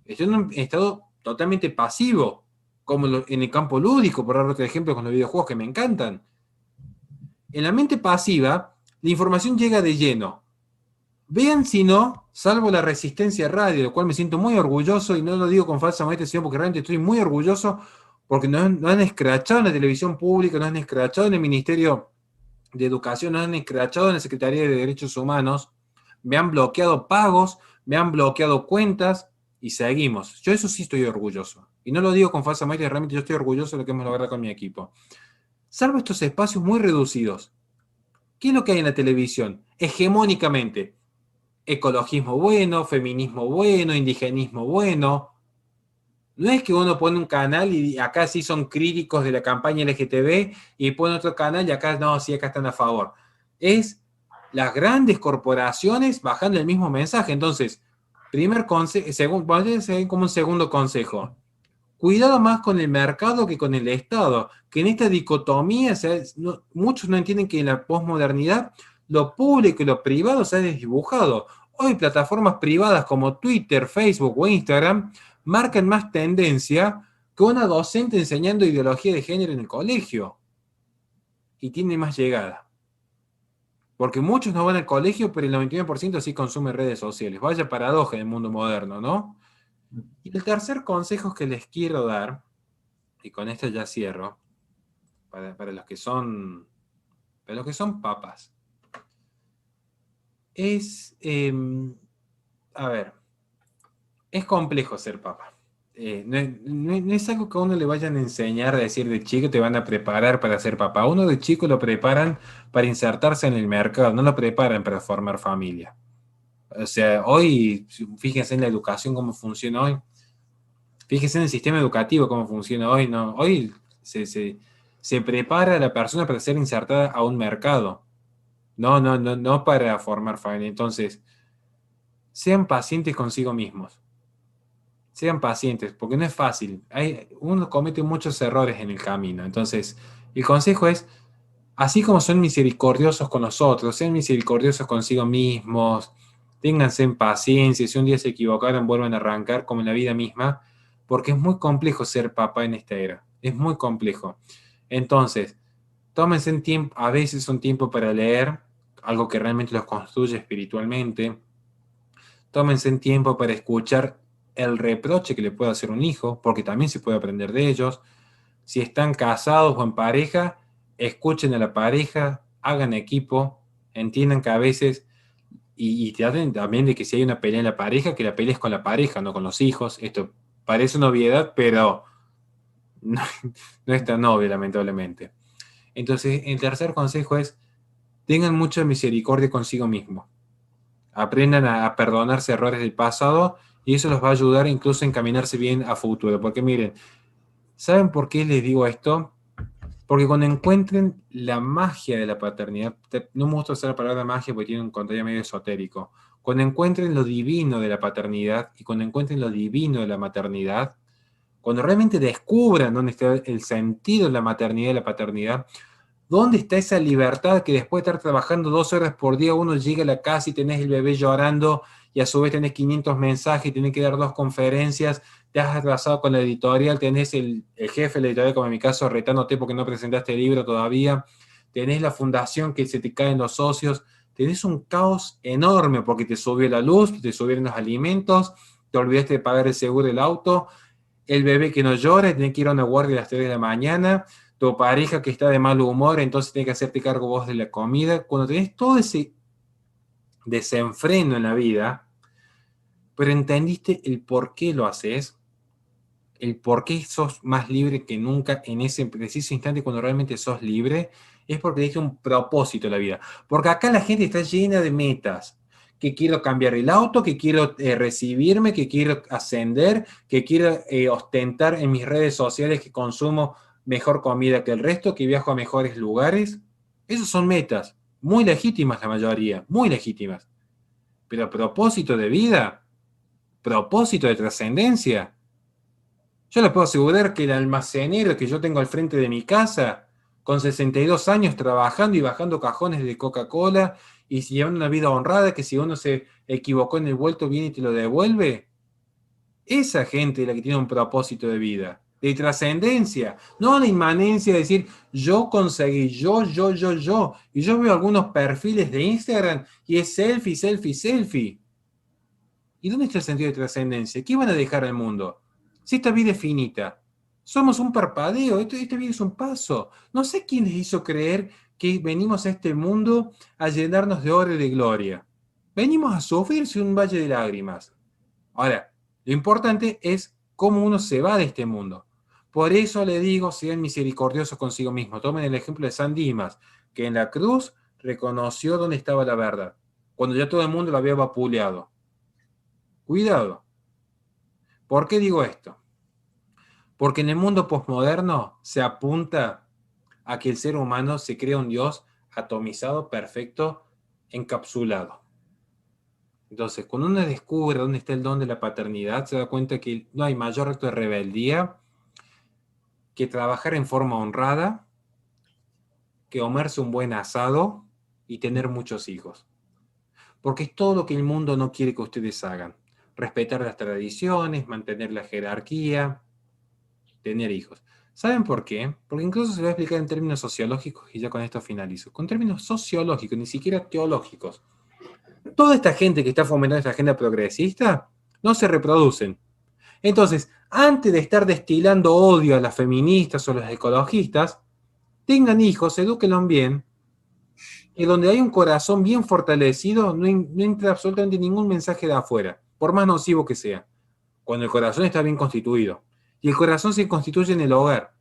Estoy en un estado totalmente pasivo, como en el campo lúdico, por dar otro ejemplo con los videojuegos que me encantan. En la mente pasiva, la información llega de lleno. Vean si no, salvo la Resistencia Radio, de lo cual me siento muy orgulloso, y no lo digo con falsa modestia, sino porque realmente estoy muy orgulloso, porque no han escrachado en la televisión pública, no han escrachado en el Ministerio de Educación, no han escrachado en la Secretaría de Derechos Humanos, me han bloqueado pagos, me han bloqueado cuentas, y seguimos. Yo eso sí estoy orgulloso. Y no lo digo con falsa modestia, realmente yo estoy orgulloso de lo que hemos logrado con mi equipo. Salvo estos espacios muy reducidos. ¿Qué es lo que hay en la televisión? Hegemónicamente, ecologismo bueno, feminismo bueno, indigenismo bueno. No es que uno pone un canal y acá sí son críticos de la campaña LGTB y pone otro canal y acá no, sí, acá están a favor. Es las grandes corporaciones bajando el mismo mensaje. Entonces, primer consejo, como un segundo consejo. Cuidado más con el mercado que con el Estado, que en esta dicotomía, muchos no entienden que en la posmodernidad lo público y lo privado se ha desdibujado. Hoy plataformas privadas como Twitter, Facebook o Instagram marcan más tendencia que una docente enseñando ideología de género en el colegio. Y tiene más llegada. Porque muchos no van al colegio, pero el 99% sí consume redes sociales. Vaya paradoja en el mundo moderno, ¿no? Y el tercer consejo que les quiero dar, y con esto ya cierro, para los que son papas, es, a ver, es complejo ser papa. No es algo que a uno le vayan a enseñar a decir de chico, te van a preparar para ser papá. Uno de chico lo preparan para insertarse en el mercado, no lo preparan para formar familia. O sea, hoy, fíjense en la educación cómo funciona hoy. Fíjense en el sistema educativo cómo funciona hoy, ¿no? Hoy se prepara a la persona para ser insertada a un mercado. No para formar familia. Entonces, sean pacientes consigo mismos. Sean pacientes, porque no es fácil. Uno comete muchos errores en el camino. Entonces, el consejo es, así como son misericordiosos con los otros, sean misericordiosos consigo mismos, ténganse en paciencia, si un día se equivocaron, vuelvan a arrancar como en la vida misma, porque es muy complejo ser papá en esta era. Es muy complejo. Entonces, tómense en tiempo, a veces un tiempo para leer, algo que realmente los construye espiritualmente. Tómense en tiempo para escuchar el reproche que le puede hacer un hijo, porque también se puede aprender de ellos. Si están casados o en pareja, escuchen a la pareja, hagan equipo, entiendan que a veces, y traten también de que si hay una pelea en la pareja, que la pelees con la pareja, no con los hijos. Esto parece una obviedad, pero no, no es tan obvio, lamentablemente. Entonces, el tercer consejo es, tengan mucha misericordia consigo mismo. Aprendan a perdonarse errores del pasado y eso los va a ayudar incluso a encaminarse bien a futuro. Porque miren, ¿saben por qué les digo esto? Porque cuando encuentren la magia de la paternidad, no me gusta usar la palabra magia porque tiene un contenido medio esotérico, cuando encuentren lo divino de la paternidad y cuando encuentren lo divino de la maternidad, cuando realmente descubran dónde está el sentido de la maternidad y la paternidad, ¿dónde está esa libertad que después de estar trabajando 2 horas por día uno llega a la casa y tenés el bebé llorando y a su vez tenés 500 mensajes, tenés que dar 2 conferencias, te has atrasado con la editorial, tenés el jefe de la editorial, como en mi caso, retándote porque no presentaste el libro todavía, tenés la fundación que se te caen los socios, tenés un caos enorme porque te subió la luz, te subieron los alimentos, te olvidaste de pagar el seguro del auto, el bebé que no llora, tenés que ir a una guardia a las 3 de la mañana, tu pareja que está de mal humor, entonces tienes que hacerte cargo vos de la comida. Cuando tenés todo ese desenfreno en la vida, pero entendiste el por qué lo haces, el por qué sos más libre que nunca en ese preciso instante cuando realmente sos libre, es porque diste un propósito en la vida. Porque acá la gente está llena de metas. Que quiero cambiar el auto, que quiero recibirme, que quiero ascender, que quiero ostentar en mis redes sociales que consumo mejor comida que el resto, que viajo a mejores lugares. Esas son metas, muy legítimas la mayoría, muy legítimas. Pero propósito de vida, propósito de trascendencia. Yo les puedo asegurar que el almacenero que yo tengo al frente de mi casa, con 62 años trabajando y bajando cajones de Coca-Cola y llevando una vida honrada, que si uno se equivocó en el vuelto viene y te lo devuelve, esa gente es la que tiene un propósito de vida, de trascendencia, no de inmanencia, de decir yo conseguí, yo. Y yo veo algunos perfiles de Instagram y es selfie, selfie, selfie. ¿Y dónde está el sentido de trascendencia? ¿Qué van a dejar al mundo? Si esta vida es finita, somos un parpadeo, esta vida es un paso. No sé quién les hizo creer que venimos a este mundo a llenarnos de oro y de gloria. Venimos a sufrirse un valle de lágrimas. Ahora, lo importante es cómo uno se va de este mundo. Por eso le digo, sean misericordiosos consigo mismos. Tomen el ejemplo de San Dimas, que en la cruz reconoció dónde estaba la verdad, cuando ya todo el mundo lo había vapuleado. Cuidado. ¿Por qué digo esto? Porque en el mundo posmoderno se apunta a que el ser humano se crea un Dios atomizado, perfecto, encapsulado. Entonces, cuando uno descubre dónde está el don de la paternidad, se da cuenta que no hay mayor acto de rebeldía que trabajar en forma honrada, que comerse un buen asado y tener muchos hijos. Porque es todo lo que el mundo no quiere que ustedes hagan. Respetar las tradiciones, mantener la jerarquía, tener hijos. ¿Saben por qué? Porque incluso se lo voy a explicar en términos sociológicos y ya con esto finalizo. Con términos sociológicos, ni siquiera teológicos. Toda esta gente que está fomentando esta agenda progresista no se reproducen. Entonces, antes de estar destilando odio a las feministas o a los ecologistas, tengan hijos, edúquenlos bien, y donde hay un corazón bien fortalecido, no entra absolutamente ningún mensaje de afuera, por más nocivo que sea, cuando el corazón está bien constituido. Y el corazón se constituye en el hogar,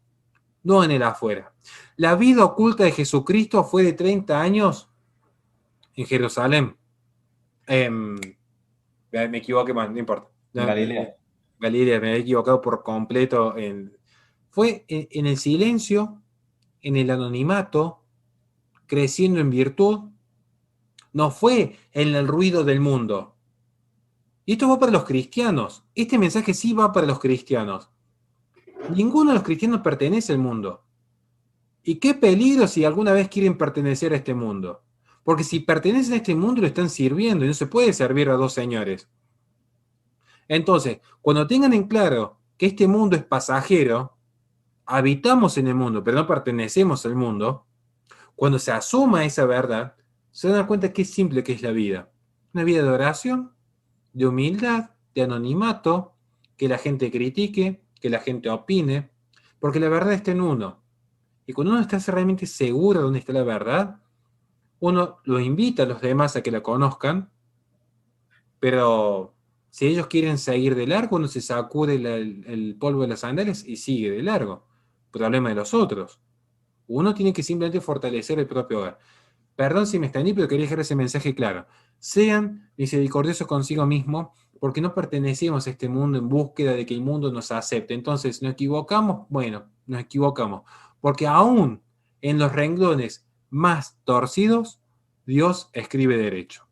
no en el afuera. La vida oculta de Jesucristo fue de 30 años en Jerusalén. Me equivoqué más, no importa. No, Galilea. Galilea, me había equivocado por completo. Fue en el silencio, en el anonimato, creciendo en virtud. No fue en el ruido del mundo. Y esto va para los cristianos. Este mensaje sí va para los cristianos. Ninguno de los cristianos pertenece al mundo. Y qué peligro si alguna vez quieren pertenecer a este mundo. Porque si pertenecen a este mundo lo están sirviendo y no se puede servir a dos señores. Entonces, cuando tengan en claro que este mundo es pasajero, habitamos en el mundo, pero no pertenecemos al mundo, cuando se asuma esa verdad, se dan cuenta qué simple que es la vida. Una vida de oración, de humildad, de anonimato, que la gente critique, que la gente opine, porque la verdad está en uno. Y cuando uno está realmente seguro de dónde está la verdad, uno lo invita a los demás a que la conozcan, pero si ellos quieren seguir de largo, uno se sacude el polvo de las sandalias y sigue de largo. Problema de los otros. Uno tiene que simplemente fortalecer el propio hogar. Perdón si me extendí, pero quería dejar ese mensaje claro. Sean misericordiosos consigo mismos, porque no pertenecemos a este mundo en búsqueda de que el mundo nos acepte. Entonces, ¿nos equivocamos? Bueno, nos equivocamos. Porque aún en los renglones más torcidos, Dios escribe derecho.